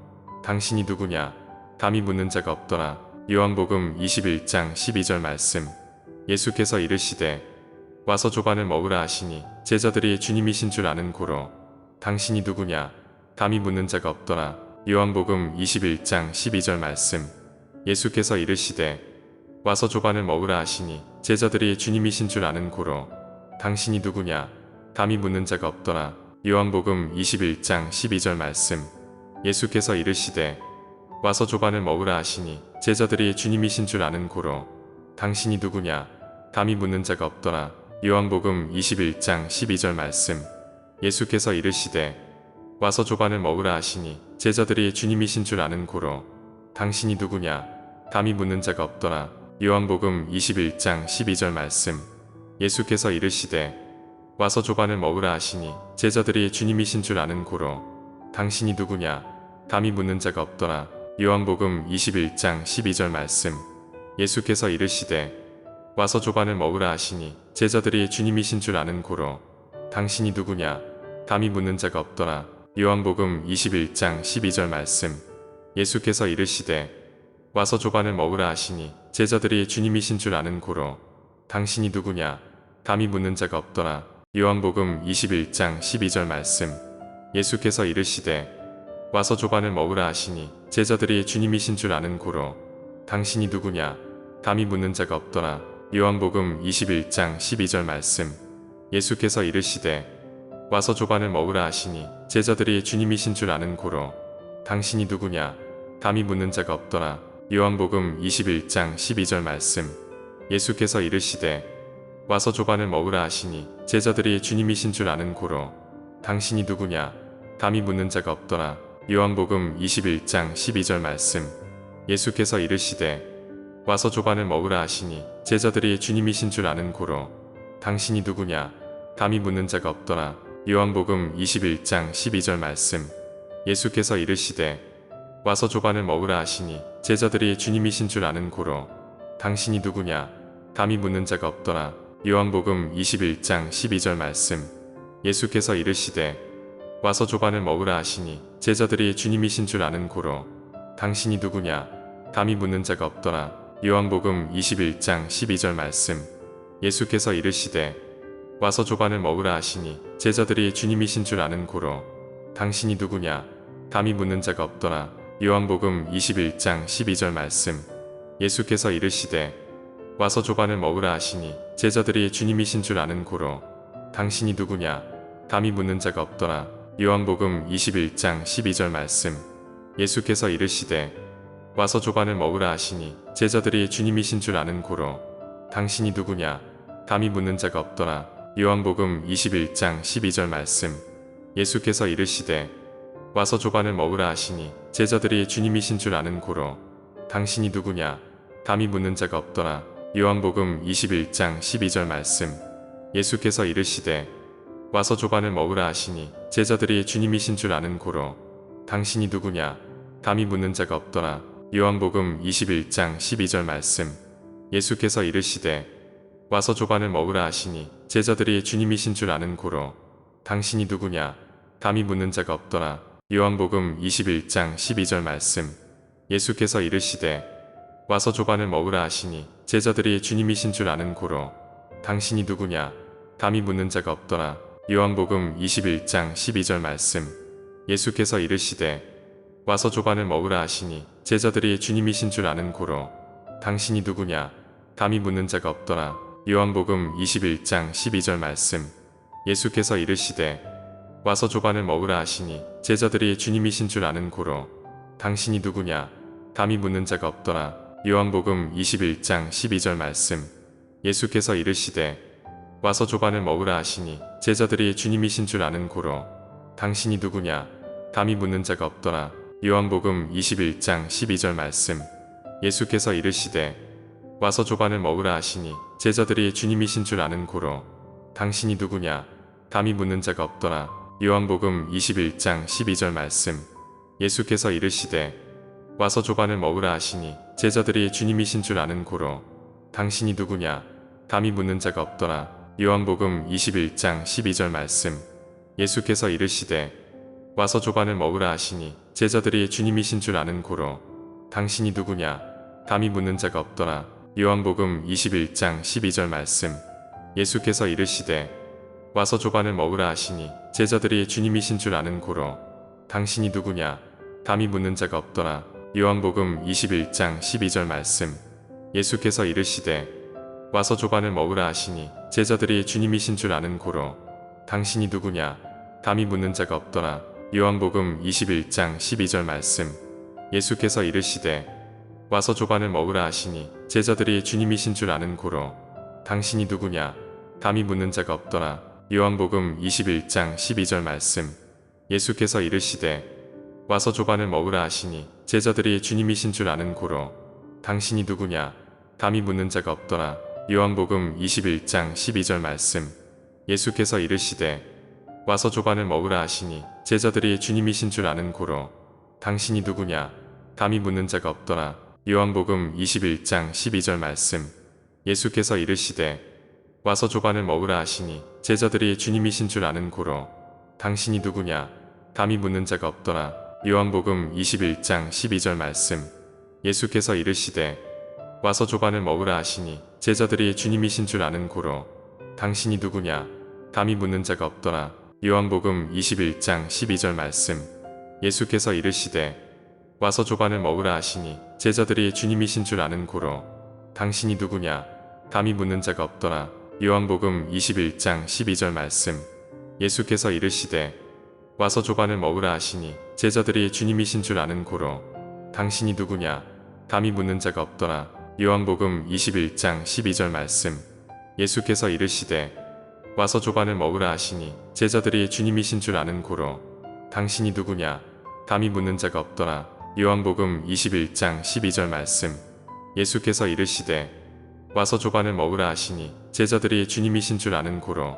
[SPEAKER 1] 당신이 누구냐 감히 묻는 자가 없더라. 요한복음 21장 12절 말씀. 예수께서 이르시되 와서 조반을 먹으라 하시니 제자들이 주님이신 줄 아는 고로 당신이 누구냐 감히 묻는 자가 없더라. 요한복음 21장 12절 말씀. 예수께서 이르시되 와서 조반을 먹으라 하시니 제자들이 주님이신 줄 아는 고로 당신이 누구냐 감히 묻는 자가 없더라. 요한복음 21장 12절 말씀. 예수께서 이르시되 와서 조반을 먹으라 하시니 제자들이 주님이신 줄 아는 고로 당신이 누구냐 감히 묻는 자가 없더라. 요한복음 21장 12절 말씀. 예수께서 이르시되 와서 조반을 먹으라 하시니 제자들이 주님이신 줄 아는 고로 당신이 누구냐 감히 묻는 자가 없더라. 요한복음 21장 12절 말씀. 예수께서 이르시되 와서 조반을 먹으라 하시니 제자들이 주님이신 줄 아는 고로 당신이 누구냐 감히 묻는 자가 없더라. 요한복음 21장 12절 말씀. 예수께서 이르시되 와서 조반을 먹으라 하시니 제자들이 주님이신 줄 아는 고로 당신이 누구냐 감히 묻는 자가 없더라. 요한복음 21장 12절 말씀. 예수께서 이르시되 와서 조반을 먹으라 하시니 제자들이 주님이신 줄 아는 고로 당신이 누구냐 감히 묻는 자가 없더라. 요한복음 21장 12절 말씀. 예수께서 이르시되 와서 조반을 먹으라 하시니 제자들이 주님이신 줄 아는 고로 당신이 누구냐 감히 묻는 자가 없더라. 요한복음 21장 12절 말씀. 예수께서 이르시되 와서 조반을 먹으라 하시니 제자들이 주님이신 줄 아는 고로 당신이 누구냐 감히 묻는 자가 없더라. 요한복음 21장 12절 말씀. 예수께서 이르시되 와서 조반을 먹으라 하시니 제자들이 주님이신 줄 아는 고로 당신이 누구냐 감히 묻는 자가 없더라. 요한복음 21장 12절 말씀. 예수께서 이르시되 와서 조반을 먹으라 하시니 제자들이 주님이신 줄 아는 고로 당신이 누구냐 감히 묻는 자가 없더라. 요한복음 21장 12절 말씀. 예수께서 이르시되 와서 조반을 먹으라 하시니 제자들이 주님이신 줄 아는 고로 당신이 누구냐 감히 묻는 자가 없더라. 요한복음 21장 12절 말씀. 예수께서 이르시되 와서 조반을 먹으라 하시니 제자들이 주님이신 줄 아는 고로 당신이 누구냐 감히 묻는 자가 없더라. 요한복음 21장 12절 말씀. 예수께서 이르시되 와서 조반을 먹으라 하시니 제자들이 주님이신 줄 아는 고로 당신이 누구냐 감히 묻는 자가 없더라. 요한복음 21장 12절 말씀. 예수께서 이르시되 와서 조반을 먹으라 하시니 제자들이 주님이신 줄 아는 고로 당신이 누구냐 감히 묻는 자가 없더라. 요한복음 21장 12절 말씀. 예수께서 이르시되 와서 조반을 먹으라 하시니 제자들이 주님이신 줄 아는 고로 당신이 누구냐 감히 묻는 자가 없더라. 요한복음 21장 12절 말씀. 예수께서 이르시되 와서 조반을 먹으라 하시니 제자들이 주님이신 줄 아는 고로 당신이 누구냐 감히 묻는 자가 없더라. 요한복음 21장 12절 말씀. 예수께서 이르시되 와서 조반을 먹으라 하시니 제자들이 주님이신 줄 아는 고로 당신이 누구냐 감히 묻는 자가 없더라. 요한복음 21장 12절 말씀. 예수께서 이르시되 와서 조반을 먹으라 하시니 제자들이 주님이신 줄 아는 고로 당신이 누구냐 감히 묻는 자가 없더라. 요한복음 21장 12절 말씀. 예수께서 이르시되 와서 조반을 먹으라 하시니 제자들이 주님이신 줄 아는 고로 당신이 누구냐 감히 묻는 자가 없더라. 요한복음 21장 12절 말씀. 예수께서 이르시되 와서 조반을 먹으라 하시니 제자들이 주님이신 줄 아는 고로 당신이 누구냐 감히 묻는 자가 없더라. 요한복음 21장 12절 말씀. 예수께서 이르시되 와서 조반을 먹으라 하시니 제자들이 주님이신 줄 아는 고로 당신이 누구냐 감히 묻는 자가 없더라. 요한복음 21장 12절 말씀. 예수께서 이르시되 와서 조반을 먹으라 하시니 제자들이 주님이신 줄 아는 고로 당신이 누구냐 감히 묻는 자가 없더라. 요한복음 21장 12절 말씀. 예수께서 이르시되 와서 조반을 먹으라 하시니 제자들이 주님이신 줄 아는 고로 당신이 누구냐 감히 묻는 자가 없더라. 요한복음 21장 12절 말씀. 예수께서 이르시되 와서 조반을 먹으라 하시니 제자들이 주님이신 줄 아는 고로 당신이 누구냐 감히 묻는 자가 없더라. 요한복음 21장 12절 말씀. 예수께서 이르시되 와서 조반을 먹으라 하시니 제자들이 주님이신 줄 아는 고로 당신이 누구냐 감히 묻는 자가 없더라. 요한복음 21장 12절 말씀. 예수께서 이르시되 와서 조반을 먹으라 하시니 제자들이 주님이신 줄 아는 고로 당신이 누구냐 감히 묻는 자가 없더라. 요한복음 21장 12절 말씀. 예수께서 이르시되 와서 조반을 먹으라 하시니 제자들이 주님이신 줄 아는 고로 당신이 누구냐 감히 묻는 자가 없더라. 요한복음 21장 12절 말씀. 예수께서 이르시되 와서 조반을 먹으라 하시니 제자들이 주님이신 줄 아는 고로 당신이 누구냐 감히 묻는 자가 없더라. 요한복음 21장 12절 말씀. 예수께서 이르시되 와서 조반을 먹으라 하시니 제자들이 주님이신 줄 아는 고로 당신이 누구냐 감히 묻는 자가 없더라. 요한복음 21장 12절 말씀. 예수께서 이르시되 와서 조반을 먹으라 하시니 제자들이 주님이신 줄 아는 고로 당신이 누구냐 감히 묻는 자가 없더라. 요한복음 21장 12절 말씀. 예수께서 이르시되 와서 조반을 먹으라 하시니 제자들이 주님이신 줄 아는 고로 당신이 누구냐 감히 묻는 자가 없더라. 요한복음 21장 12절 말씀. 예수께서 이르시되 와서 조반을 먹으라 하시니 제자들이 주님이신 줄 아는 고로 당신이 누구냐 감히 묻는 자가 없더라. 요한복음 21장 12절 말씀. 예수께서 이르시되 와서 조반을 먹으라 하시니 제자들이 주님이신 줄 아는 고로 당신이 누구냐 감히 묻는 자가 없더라. 요한복음 21장 12절 말씀. 예수께서 이르시되 와서 조반을 먹으라 하시니 제자들이 주님이신 줄 아는 고로 당신이 누구냐 감히 묻는 자가 없더라. 요한복음 21장 12절 말씀. 예수께서 이르시되 와서 조반을 먹으라 하시니 제자들이 주님이신 줄 아는 고로 당신이 누구냐 감히 묻는 자가 없더라. 요한복음 21장 12절 말씀. 예수께서 이르시되 와서 조반을 먹으라 하시니 제자들이 주님이신 줄 아는 고로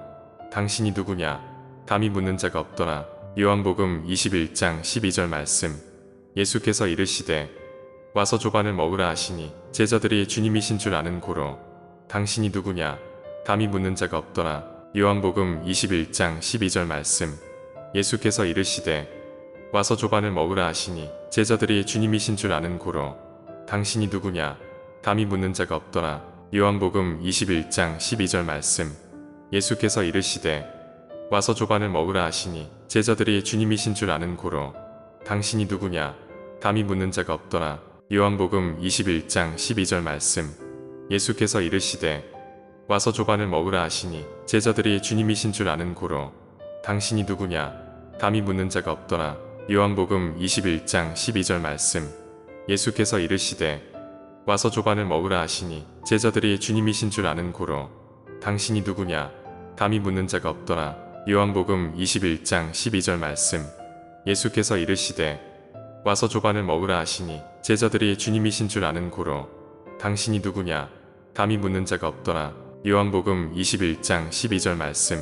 [SPEAKER 1] 당신이 누구냐 감히 묻는 자가 없더라. 요한복음 21장 12절 말씀. 예수께서 이르시되 와서 조반을 먹으라 하시니 제자들이 주님이신 줄 아는 고로 당신이 누구냐 감히 묻는 자가 없더라. 요한복음 21장 12절 말씀. 예수께서 이르시되 와서 조반을 먹으라 하시니 제자들이 주님이신 줄 아는 고로 당신이 누구냐 감히 묻는 자가 없더라. 요한복음 21장 12절 말씀. 예수께서 이르시되 와서 조반을 먹으라 하시니 제자들이 주님이신 줄 아는 고로 당신이 누구냐 감히 묻는 자가 없더라. 요한복음 21장 12절 말씀. 예수께서 이르시되 와서 조반을 먹으라 하시니 제자들이 주님이신 줄 아는 고로 당신이 누구냐 감히 묻는 자가 없더라. 요한복음 21장 12절 말씀. 예수께서 이르시되 와서 조반을 먹으라 하시니 제자들이 주님이신 줄 아는 고로 당신이 누구냐 감히 묻는 자가 없더라. 요한복음 21장 12절 말씀. 예수께서 이르시되 와서 조반을 먹으라 하시니 제자들이 주님이신 줄 아는 고로 당신이 누구냐 감히 묻는 자가 없더라. 요한복음 21장 12절 말씀.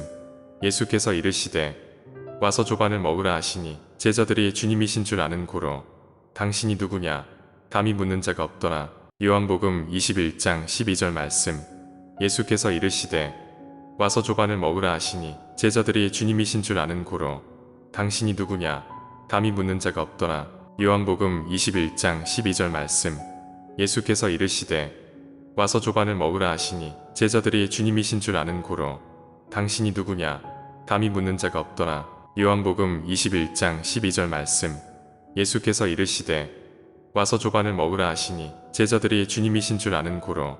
[SPEAKER 1] 예수께서 이르시되 와서 조반을 먹으라 하시니 제자들이 주님이신 줄 아는 고로 당신이 누구냐 감히 묻는 자가 없더라. 요한복음 21장 12절 말씀. 예수께서 이르시되 와서 조반을 먹으라 하시니 제자들이 주님이신 줄 아는 고로 당신이 누구냐 감히 묻는 자가 없더라. 요한복음 21장 12절 말씀. 예수께서 이르시되 와서 조반을 먹으라 하시니 제자들이 주님이신 줄 아는 고로 당신이 누구냐 감히 묻는 자가 없더라. 요한복음 21장 12절 말씀. 예수께서 이르시되 와서 조반을 먹으라 하시니 제자들이 주님이신 줄 아는 고로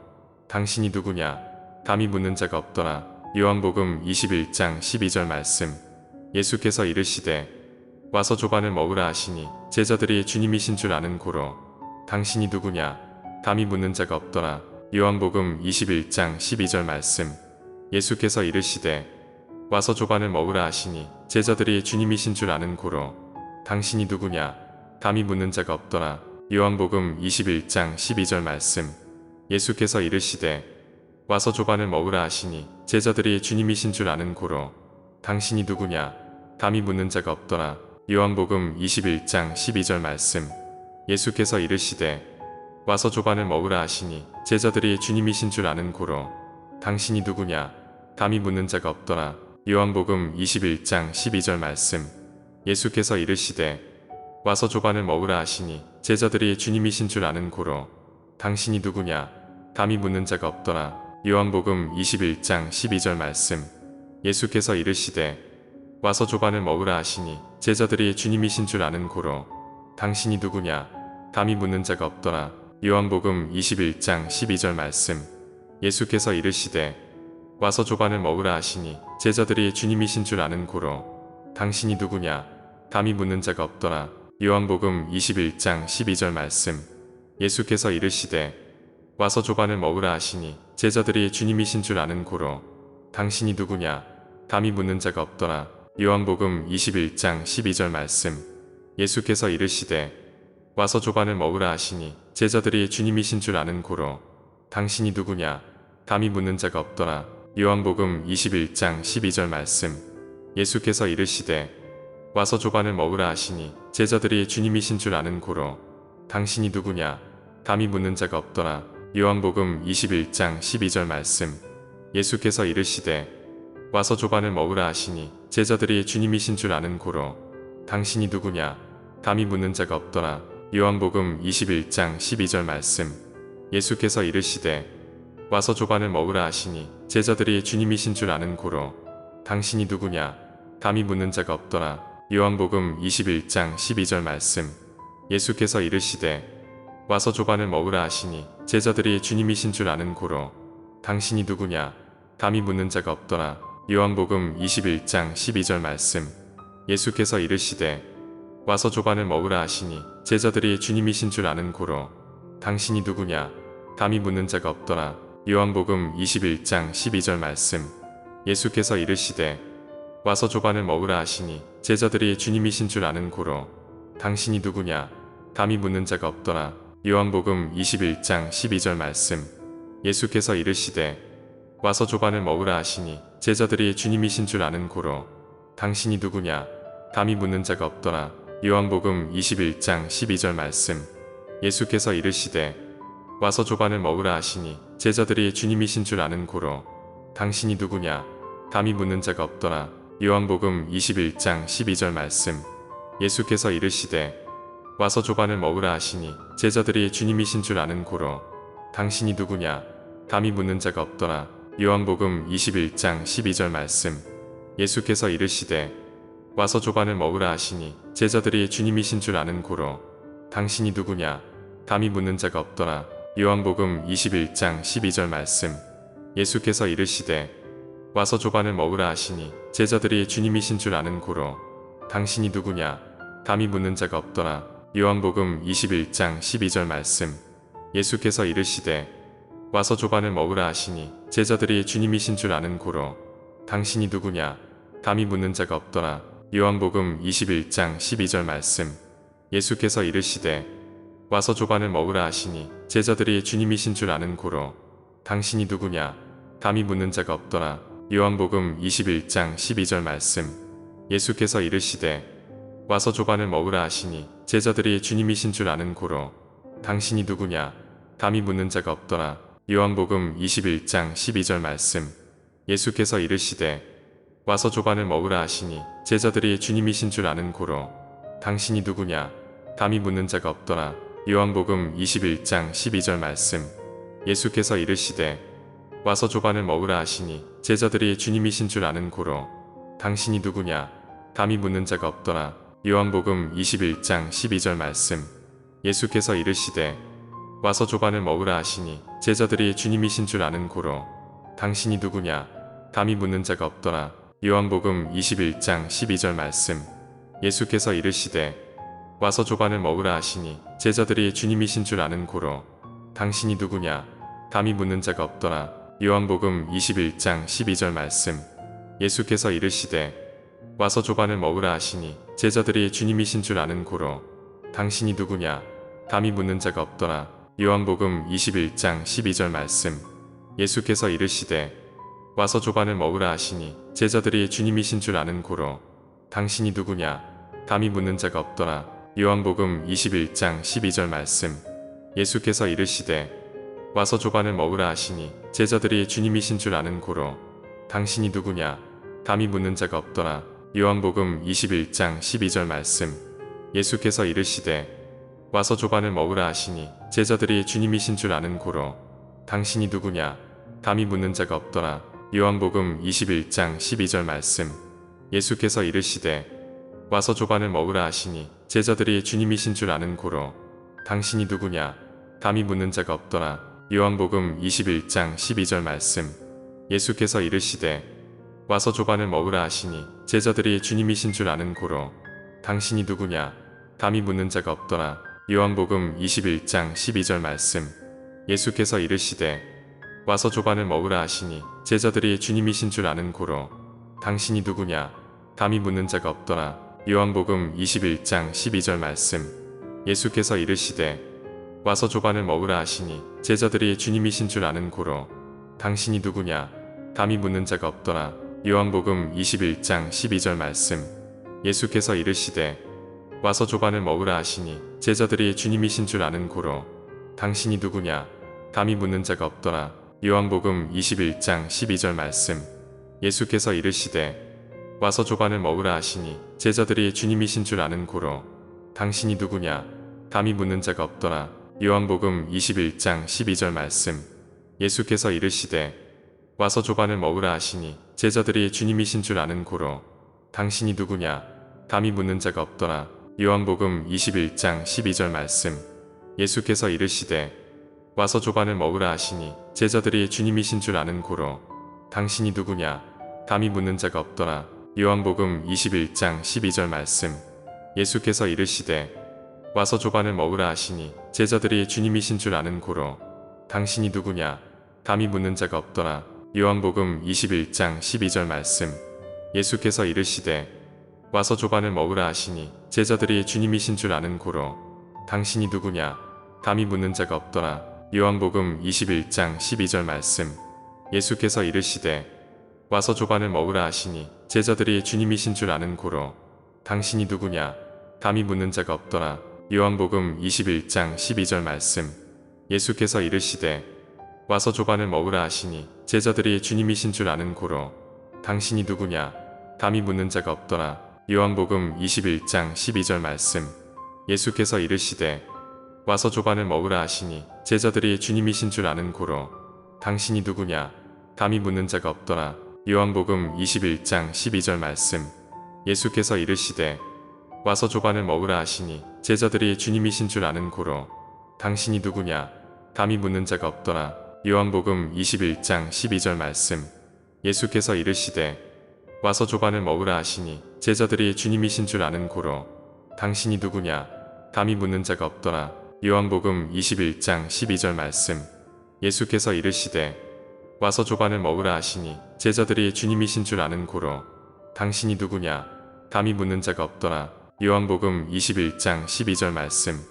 [SPEAKER 1] 당신이 누구냐 감히 묻는 자가 없더라. 요한복음 21장 12절 말씀. 예수께서 이르시되 와서 조반을 먹으라 하시니 제자들이 주님이신 줄 아는 고로 당신이 누구냐 감히 묻는 자가 없더라. 요한복음 21장 12절 말씀. 예수께서 이르시되 와서 조반을 먹으라 하시니 제자들이 주님이신 줄 아는 고로 당신이 누구냐 감히 묻는 자가 없더라. 요한복음 21장 12절 말씀. 예수께서 이르시되 와서 조반을 먹으라 하시니 제자들이 주님이신 줄 아는 고로 당신이 누구냐 감히 묻는 자가 없더라. 요한복음 21장 12절 말씀. 예수께서 이르시되 와서 조반을 먹으라 하시니 제자들이 주님이신 줄 아는 고로 당신이 누구냐 감히 묻는 자가 없더라. 요한복음 21장 12절 말씀. 예수께서 이르시되 와서 조반을 먹으라 하시니 제자들이 주님이신 줄 아는 고로 당신이 누구냐 감히 묻는 자가 없더라. 요한복음 21장 12절 말씀. 예수께서 이르시되 와서 조반을 먹으라 하시니 제자들이 주님이신 줄 아는 고로 당신이 누구냐 감히 묻는 자가 없더라. 요한복음 21장 12절 말씀. 예수께서 이르시되 와서 조반을 먹으라 하시니 제자들이 주님이신 줄 아는 고로 당신이 누구냐 감히 묻는 자가 없더라. 요한복음 21장 12절 말씀. 예수께서 이르시되 와서 조반을 먹으라 하시니 제자들이 주님이신 줄 아는 고로 당신이 누구냐 감히 묻는 자가 없더라. 요한복음 21장 12절 말씀. 예수께서 이르시되 와서 조반을 먹으라 하시니 제자들이 주님이신 줄 아는 고로 당신이 누구냐 감히 묻는 자가 없더라. 요한복음 21장 12절 말씀. 예수께서 이르시되 와서 조반을 먹으라 하시니 제자들이 주님이신 줄 아는 고로 당신이 누구냐 감히 묻는 자가 없더라. 요한복음 21장 12절 말씀. 예수께서 이르시되 와서 조반을 먹으라 하시니 제자들이 주님이신 줄 아는 고로 당신이 누구냐 감히 묻는 자가 없더라. 요한복음 21장 12절 말씀. 예수께서 이르시되 와서 조반을 먹으라 하시니 제자들이 주님이신 줄 아는 고로 당신이 누구냐 감히 묻는 자가 없더라. 요한복음 21장 12절 말씀. 예수께서 이르시되 와서 조반을 먹으라 하시니 제자들이 주님이신 줄 아는 고로 당신이 누구냐 감히 묻는 자가 없더라. 요한복음 21장 12절 말씀. 예수께서 이르시되 와서 조반을 먹으라 하시니 제자들이 주님이신 줄 아는 고로 당신이 누구냐 감히 묻는 자가 없더라. 요한복음 21장 12절 말씀. 예수께서 이르시되 와서 조반을 먹으라 하시니 제자들이 주님이신 줄 아는 고로 당신이 누구냐 감히 묻는 자가 없더라. 요한복음 21장 12절 말씀. 예수께서 이르시되 와서 조반을 먹으라 하시니 제자들이 주님이신 줄 아는 고로 당신이 누구냐 감히 묻는 자가 없더라. 요한복음 21장 12절 말씀. 예수께서 이르시되 와서 조반을 먹으라 하시니 제자들이 주님이신 줄 아는 고로 당신이 누구냐 감히 묻는 자가 없더라. 요한복음 21장 12절 말씀. 예수께서 이르시되 와서 조반을 먹으라 하시니 제자들이 주님이신 줄 아는 고로 당신이 누구냐 감히 묻는 자가 없더라. 요한복음 21장 12절 말씀. 예수께서 이르시되 와서 조반을 먹으라 하시니 제자들이 주님이신 줄 아는 고로 당신이 누구냐 감히 묻는 자가 없더라. 요한복음 21장 12절 말씀. 예수께서 이르시되 와서 조반을 먹으라 하시니 제자들이 주님이신 줄 아는 고로 당신이 누구냐 감히 묻는 자가 없더라. 요한복음 21장 12절 말씀. 예수께서 이르시되 와서 조반을 먹으라 하시니 제자들이 주님이신 줄 아는 고로 당신이 누구냐 감히 묻는 자가 없더라. 요한복음 21장 12절 말씀. 예수께서 이르시되 와서 조반을 먹으라 하시니 제자들이 주님이신 줄 아는 고로 당신이 누구냐 감히 묻는 자가 없더라. 요한복음 21장 12절 말씀. 예수께서 이르시되 와서 조반을 먹으라 하시니 제자들이 주님이신 줄 아는 고로 당신이 누구냐 감히 묻는 자가 없더라. 요한복음 21장 12절 말씀. 예수께서 이르시되 와서 조반을 먹으라 하시니 제자들이 주님이신 줄 아는 고로 당신이 누구냐 감히 묻는 자가 없더라. 요한복음 21장 12절 말씀. 예수께서 이르시되 와서 조반을 먹으라 하시니 제자들이 주님이신 줄 아는 고로 당신이 누구냐 감히 묻는 자가 없더라. 요한복음 21장 12절 말씀. 예수께서 이르시되 와서 조반을 먹으라 하시니 제자들이 주님이신 줄 아는 고로 당신이 누구냐 감히 묻는 자가 없더라. 요한복음 21장 12절 말씀. 예수께서 이르시되 와서 조반을 먹으라 하시니 제자들이 주님이신 줄 아는 고로 당신이 누구냐 감히 묻는 자가 없더라. 요한복음 21장 12절 말씀. 예수께서 이르시되 와서 조반을 먹으라 하시니 제자들이 주님이신 줄 아는 고로 당신이 누구냐 감히 묻는 자가 없더라. 요한복음 21장 12절 말씀. 예수께서 이르시되 와서 조반을 먹으라 하시니 제자들이 주님이신 줄 아는 고로 당신이 누구냐 감히 묻는 자가 없더라. 요한복음 21장 12절 말씀. 예수께서 이르시되 와서 조반을 먹으라 하시니 제자들이 주님이신 줄 아는 고로 당신이 누구냐 감히 묻는 자가 없더라. 요한복음 21장 12절 말씀. 예수께서 이르시되 와서 조반을 먹으라 하시니 제자들이 주님이신 줄 아는 고로 당신이 누구냐 감히 묻는 자가 없더라. 요한복음 21장 12절 말씀. 예수께서 이르시되 와서 조반을 먹으라 하시니 제자들이 주님이신 줄 아는 고로 당신이 누구냐 감히 묻는 자가 없더라. 요한복음 21장 12절 말씀. 예수께서 이르시되 와서 조반을 먹으라 하시니 제자들이 주님이신 줄 아는 고로 당신이 누구냐 감히 묻는 자가 없더라. 요한복음 21장 12절 말씀. 예수께서 이르시되 와서 조반을 먹으라 하시니 제자들이 주님이신 줄 아는 고로 당신이 누구냐 감히 묻는 자가 없더라. 요한복음 21장 12절 말씀. 예수께서 이르시되 와서 조반을 먹으라 하시니 제자들이 주님이신 줄 아는 고로 당신이 누구냐 감히 묻는 자가 없더라. 요한복음 21장 12절 말씀. 예수께서 이르시되 와서 조반을 먹으라 하시니 제자들이 주님이신 줄 아는 고로 당신이 누구냐 감히 묻는 자가 없더라. 요한복음 21장 12절 말씀. 예수께서 이르시되 와서 조반을 먹으라 하시니 제자들이 주님이신 줄 아는 고로 당신이 누구냐 감히 묻는 자가 없더라. 요한복음 21장 12절 말씀. 예수께서 이르시되 와서 조반을 먹으라 하시니 제자들이 주님이신 줄 아는 고로 당신이 누구냐 감히 묻는 자가 없더라. 요한복음 21장 12절 말씀. 예수께서 이르시되 와서 조반을 먹으라 하시니 제자들이 주님이신 줄 아는 고로 당신이 누구냐 감히 묻는 자가 없더라. 요한복음 21장 12절 말씀. 예수께서 이르시되 와서 조반을 먹으라 하시니 제자들이 주님이신 줄 아는 고로 당신이 누구냐 감히 묻는 자가 없더라. 요한복음 21장 12절 말씀. 예수께서 이르시되 와서 조반을 먹으라 하시니 제자들이 주님이신 줄 아는 고로 당신이 누구냐 감히 묻는 자가 없더라. 요한복음 21장 12절 말씀. 예수께서 이르시되 와서 조반을 먹으라 하시니 제자들이 주님이신 줄 아는 고로 당신이 누구냐 감히 묻는 자가 없더라. 요한복음 21장 12절 말씀. 예수께서 이르시되 와서 조반을 먹으라 하시니 제자들이 주님이신 줄 아는 고로 당신이 누구냐 감히 묻는 자가 없더라. 요한복음 21장 12절 말씀. 예수께서 이르시되 와서 조반을 먹으라 하시니 제자들이 주님이신 줄 아는 고로 당신이 누구냐 감히 묻는 자가 없더라. 요한복음 21장 12절 말씀. 예수께서 이르시되 와서 조반을 먹으라 하시니 제자들이 주님이신 줄 아는 고로 당신이 누구냐 감히 묻는 자가 없더라. 요한복음 21장 12절 말씀. 예수께서 이르시되 와서 조반을 먹으라 하시니 제자들이 주님이신 줄 아는 고로 당신이 누구냐 감히 묻는 자가 없더라. 요한복음 21장 12절 말씀. 예수께서 이르시되 와서 조반을 먹으라 하시니 제자들이 주님이신 줄 아는 고로 당신이 누구냐 감히 묻는 자가 없더라. 요한복음 21장 12절 말씀.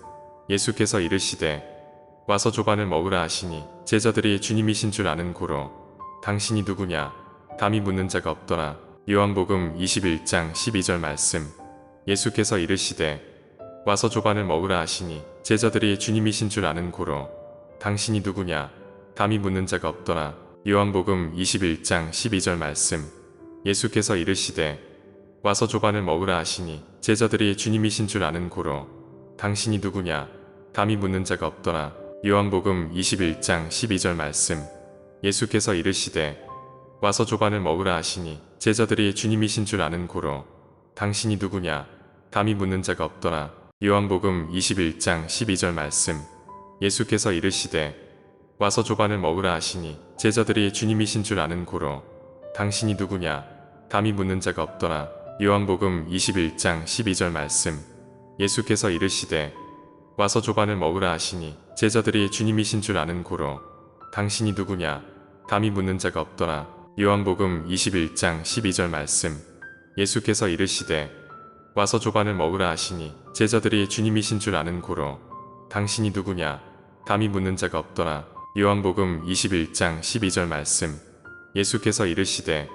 [SPEAKER 1] 예수께서 이르시되 와서 조반을 먹으라 하시니 제자들이 주님이신 줄 아는 고로 당신이 누구냐 감히 묻는 자가 없더라. 요한복음 21장 12절 말씀. 예수께서 이르시되 와서 조반을 먹으라 하시니 제자들이 주님이신 줄 아는 고로 당신이 누구냐 감히 묻는 자가 없더라. 요한복음 21장 12절 말씀. 예수께서 이르시되 와서 조반을 먹으라 하시니 제자들이 주님이신 줄 아는 고로 당신이 누구냐 감히 묻는 자가 없더라. 요한복음 21장 12절 말씀. 예수께서 이르시되 와서 조반을 먹으라 하시니 제자들이 주님이신 줄 아는 고로 당신이 누구냐 감히 묻는 자가 없더라. 요한복음 21장 12절 말씀. 예수께서 이르시되 와서 조반을 먹으라 하시니 제자들이 주님이신 줄 아는 고로 당신이 누구냐 감히 묻는 자가 없더라. 요한복음 21장 12절 말씀. 예수께서 이르시되 와서 조반을 먹으라 하시니 제자들이 주님이신 줄 아는 고로 당신이 누구냐 감히 묻는 자가 없더라. 요한복음 21장 12절 말씀. 예수께서 이르시되 와서 조반을 먹으라 하시니 제자들이 주님이신 줄 아는 고로 당신이 누구냐 감히 묻는 자가 없더라. 요한복음 21장 12절 말씀. 예수께서 이르시되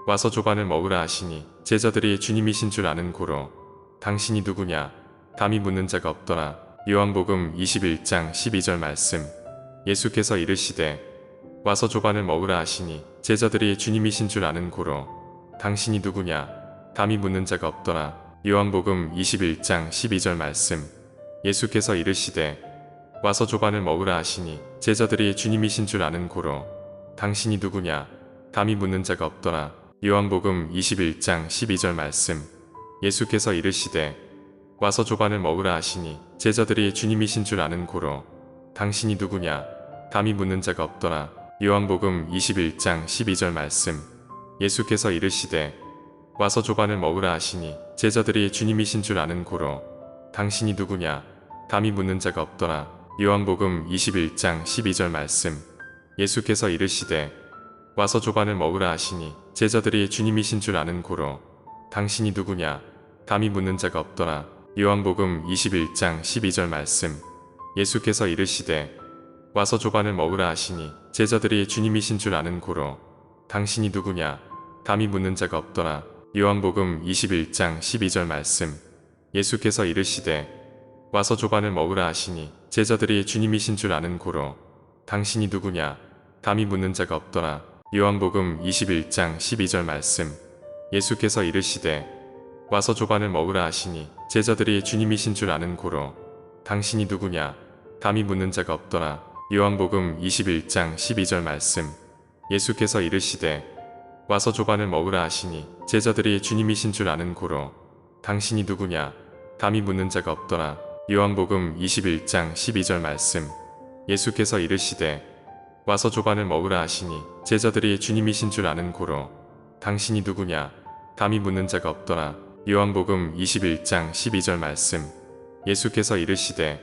[SPEAKER 1] 와서 조반을 먹으라 하시니 제자들이 주님이신 줄 아는 고로 당신이 누구냐 감히 묻는 자가 없더라. 요한복음 21장 12절 말씀. 예수께서 이르시되 와서 조반을 먹으라 하시니 제자들이 주님이신 줄 아는 고로 당신이 누구냐 감히 묻는 자가 없더라. 요한복음 21장 12절 말씀. 예수께서 이르시되 와서 조반을 먹으라 하시니 제자들이 주님이신 줄 아는 고로 당신이 누구냐 감히 묻는 자가 없더라. 요한복음 21장 12절 말씀. 예수께서 이르시되 와서 조반을 먹으라 하시니 제자들이 주님이신 줄 아는 고로 당신이 누구냐 감히 묻는 자가 없더라. 요한복음 21장 12절 말씀. 예수께서 이르시되 와서 조반을 먹으라 하시니 제자들이 주님이신 줄 아는 고로 당신이 누구냐 감히 묻는 자가 없더라. 요한복음 21장 12절 말씀. 예수께서 이르시되 와서 조반을 먹으라 하시니 제자들이 주님이신 줄 아는 고로 당신이 누구냐 감히 묻는 자가 없더라. 요한복음 21장 12절 말씀. 예수께서 이르시되 와서 조반을 먹으라 하시니 제자들이 주님이신 줄 아는 고로 당신이 누구냐 감히 묻는 자가 없더라. 요한복음 21장 12절 말씀. 예수께서 이르시되 와서 조반을 먹으라 하시니 제자들이 주님이신 줄 아는 고로 당신이 누구냐 감히 묻는 자가 없더라. 요한복음 21장 12절 말씀. 예수께서 이르시되 와서 조반을 먹으라 하시니 제자들이 주님이신 줄 아는 고로 당신이 누구냐 감히 묻는 자가 없더라. 요한복음 21장 12절 말씀. 예수께서 이르시되 와서 조반을 먹으라 하시니 제자들이 주님이신 줄 아는 고로 당신이 누구냐 감히 묻는 자가 없더라. 요한복음 21장 12절 말씀. 예수께서 이르시되 와서 조반을 먹으라 하시니 제자들이 주님이신 줄 아는 고로 당신이 누구냐 감히 묻는 자가 없더라. 요한복음 21장 12절 말씀. 예수께서 이르시되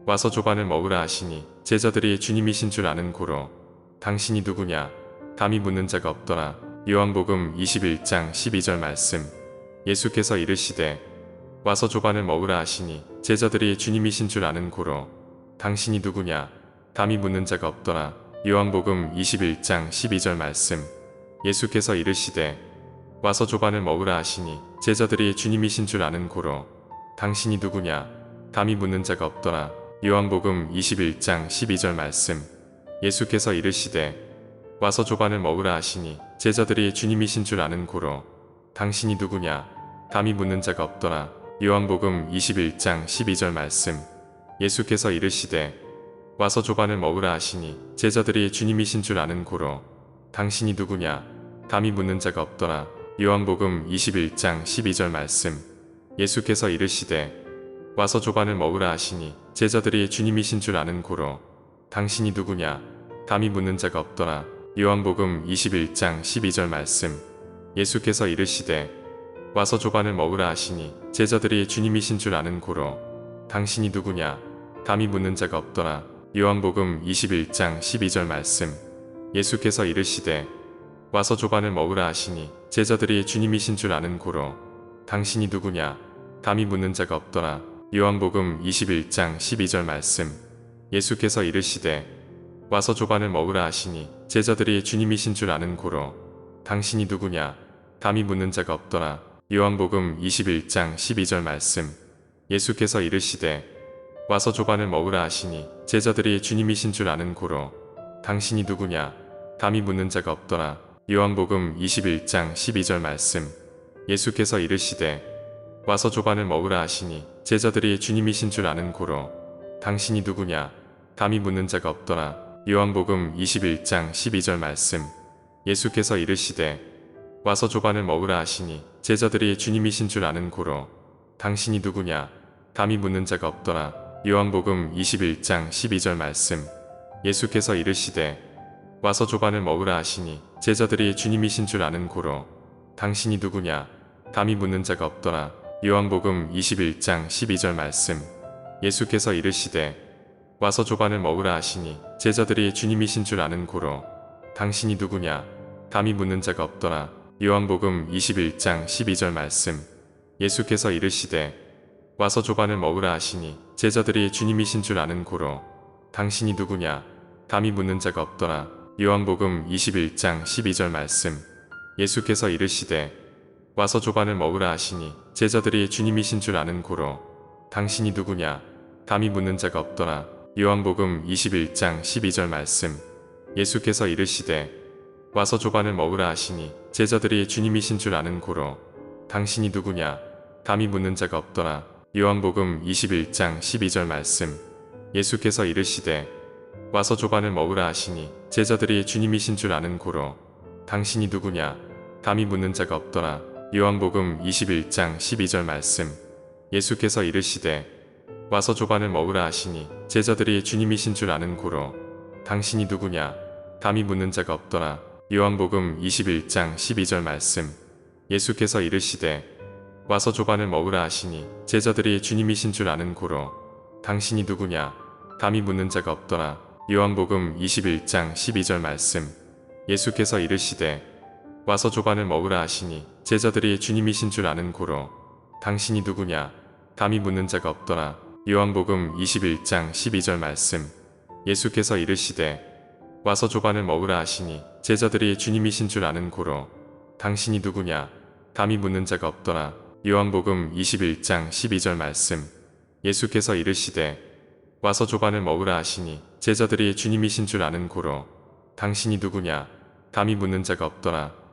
[SPEAKER 1] 와서 조반을 먹으라 하시니 제자들이 주님이신 줄 아는 고로 당신이 누구냐 감히 묻는 자가 없더라. 요한복음 21장 12절 말씀. 예수께서 이르시되 와서 조반을 먹으라 하시니 제자들이 주님이신 줄 아는 고로 당신이 누구냐 감히 묻는 자가 없더라. 요한복음 21장 12절 말씀. 예수께서 이르시되 와서 조반을 먹으라 하시니 제자들이 주님이신 줄 아는 고로 당신이 누구냐 감히 묻는 자가 없더라. 요한복음 21장 12절 말씀. 예수께서 이르시되 와서 조반을 먹으라 하시니 제자들이 주님이신 줄 아는 고로 당신이 누구냐 감히 묻는 자가 없더라. 요한복음 21장 12절 말씀. 예수께서 이르시되 와서 조반을 먹으라 하시니 제자들이 주님이신 줄 아는 고로 당신이 누구냐 감히 묻는 자가 없더라. 요한복음 21장 12절 말씀. 예수께서 이르시되 와서 조반을 먹으라 하시니 제자들이 주님이신 줄 아는 고로 당신이 누구냐 감히 묻는 자가 없더라. 요한복음 21장 12절 말씀. 예수께서 이르시되 와서 조반을 먹으라 하시니 제자들이 주님이신 줄 아는 고로 당신이 누구냐 감히 묻는 자가 없더라. 요한복음 21장 12절 말씀. 예수께서 이르시되 와서 조반을 먹으라 하시니 제자들이 주님이신 줄 아는 고로 당신이 누구냐 감히 묻는 자가 없더라. 요한복음 21장 12절 말씀. 예수께서 이르시되 와서 조반을 먹으라 하시니 제자들이 주님이신 줄 아는 고로 당신이 누구냐 감히 묻는 자가 없더라. 요한복음 21장 12절 말씀. 예수께서 이르시되 와서 조반을 먹으라 하시니 제자들이 주님이신 줄 아는 고로 당신이 누구냐 감히 묻는 자가 없더라. 요한복음 21장 12절 말씀. 예수께서 이르시되 와서 조반을 먹으라 하시니 제자들이 주님이신 줄 아는 고로 당신이 누구냐 감히 묻는 자가 없더라. 요한복음 21장 12절 말씀. 예수께서 이르시되 와서 조반을 먹으라 하시니 제자들이 주님이신 줄 아는 고로 당신이 누구냐 감히 묻는 자가 없더라. 요한복음 21장 12절 말씀. 예수께서 이르시되 와서 조반을 먹으라 하시니 제자들이 주님이신 줄 아는 고로 당신이 누구냐 감히 묻는 자가 없더라. 요한복음 21장 12절 말씀. 예수께서 이르시되 와서 조반을 먹으라 하시니 제자들이 주님이신 줄 아는 고로 당신이 누구냐 감히 묻는 자가 없더라. 요한복음 21장 12절 말씀. 예수께서 이르시되 와서 조반을 먹으라 하시니 제자들이 주님이신 줄 아는 고로 당신이 누구냐 감히 묻는 자가 없더라. 요한복음 21장 12절 말씀. 예수께서 이르시되 와서 조반을 먹으라 하시니 제자들이 주님이신 줄 아는 고로 당신이 누구냐 감히 묻는 자가 없더라. 요한복음 21장 12절 말씀. 예수께서 이르시되 와서 조반을 먹으라 하시니 제자들이 주님이신 줄 아는 고로 당신이 누구냐 감히 묻는 자가 없더라. 요한복음 21장 12절 말씀. 예수께서 이르시되 와서 조반을 먹으라 하시니 제자들이 주님이신 줄 아는 고로 당신이 누구냐 감히 묻는 자가 없더라. 요한복음 21장 12절 말씀. 예수께서 이르시되 와서 조반을 먹으라 하시니 제자들이 주님이신 줄 아는 고로 당신이 누구냐 감히 묻는 자가 없더라. 요한복음 21장 12절 말씀. 예수께서 이르시되 와서 조반을 먹으라 하시니 제자들이 주님이신 줄 아는 고로 당신이 누구냐 감히 묻는 자가 없더라. 요한복음 21장 12절 말씀. 예수께서 이르시되 와서 조반을 먹으라 하시니 제자들이 주님이신 줄 아는 고로 당신이 누구냐 감히 묻는 자가 없더라. 요한복음 21장 12절 말씀. 예수께서 이르시되 와서 조반을 먹으라 하시니 제자들이 주님이신 줄 아는 고로 당신이 누구냐 감히 묻는 자가 없더라. 요한복음 21장 12절 말씀. 예수께서 이르시되 와서 조반을 먹으라 하시니 제자들이 주님이신 줄 아는 고로 당신이 누구냐 감히 묻는 자가 없더라.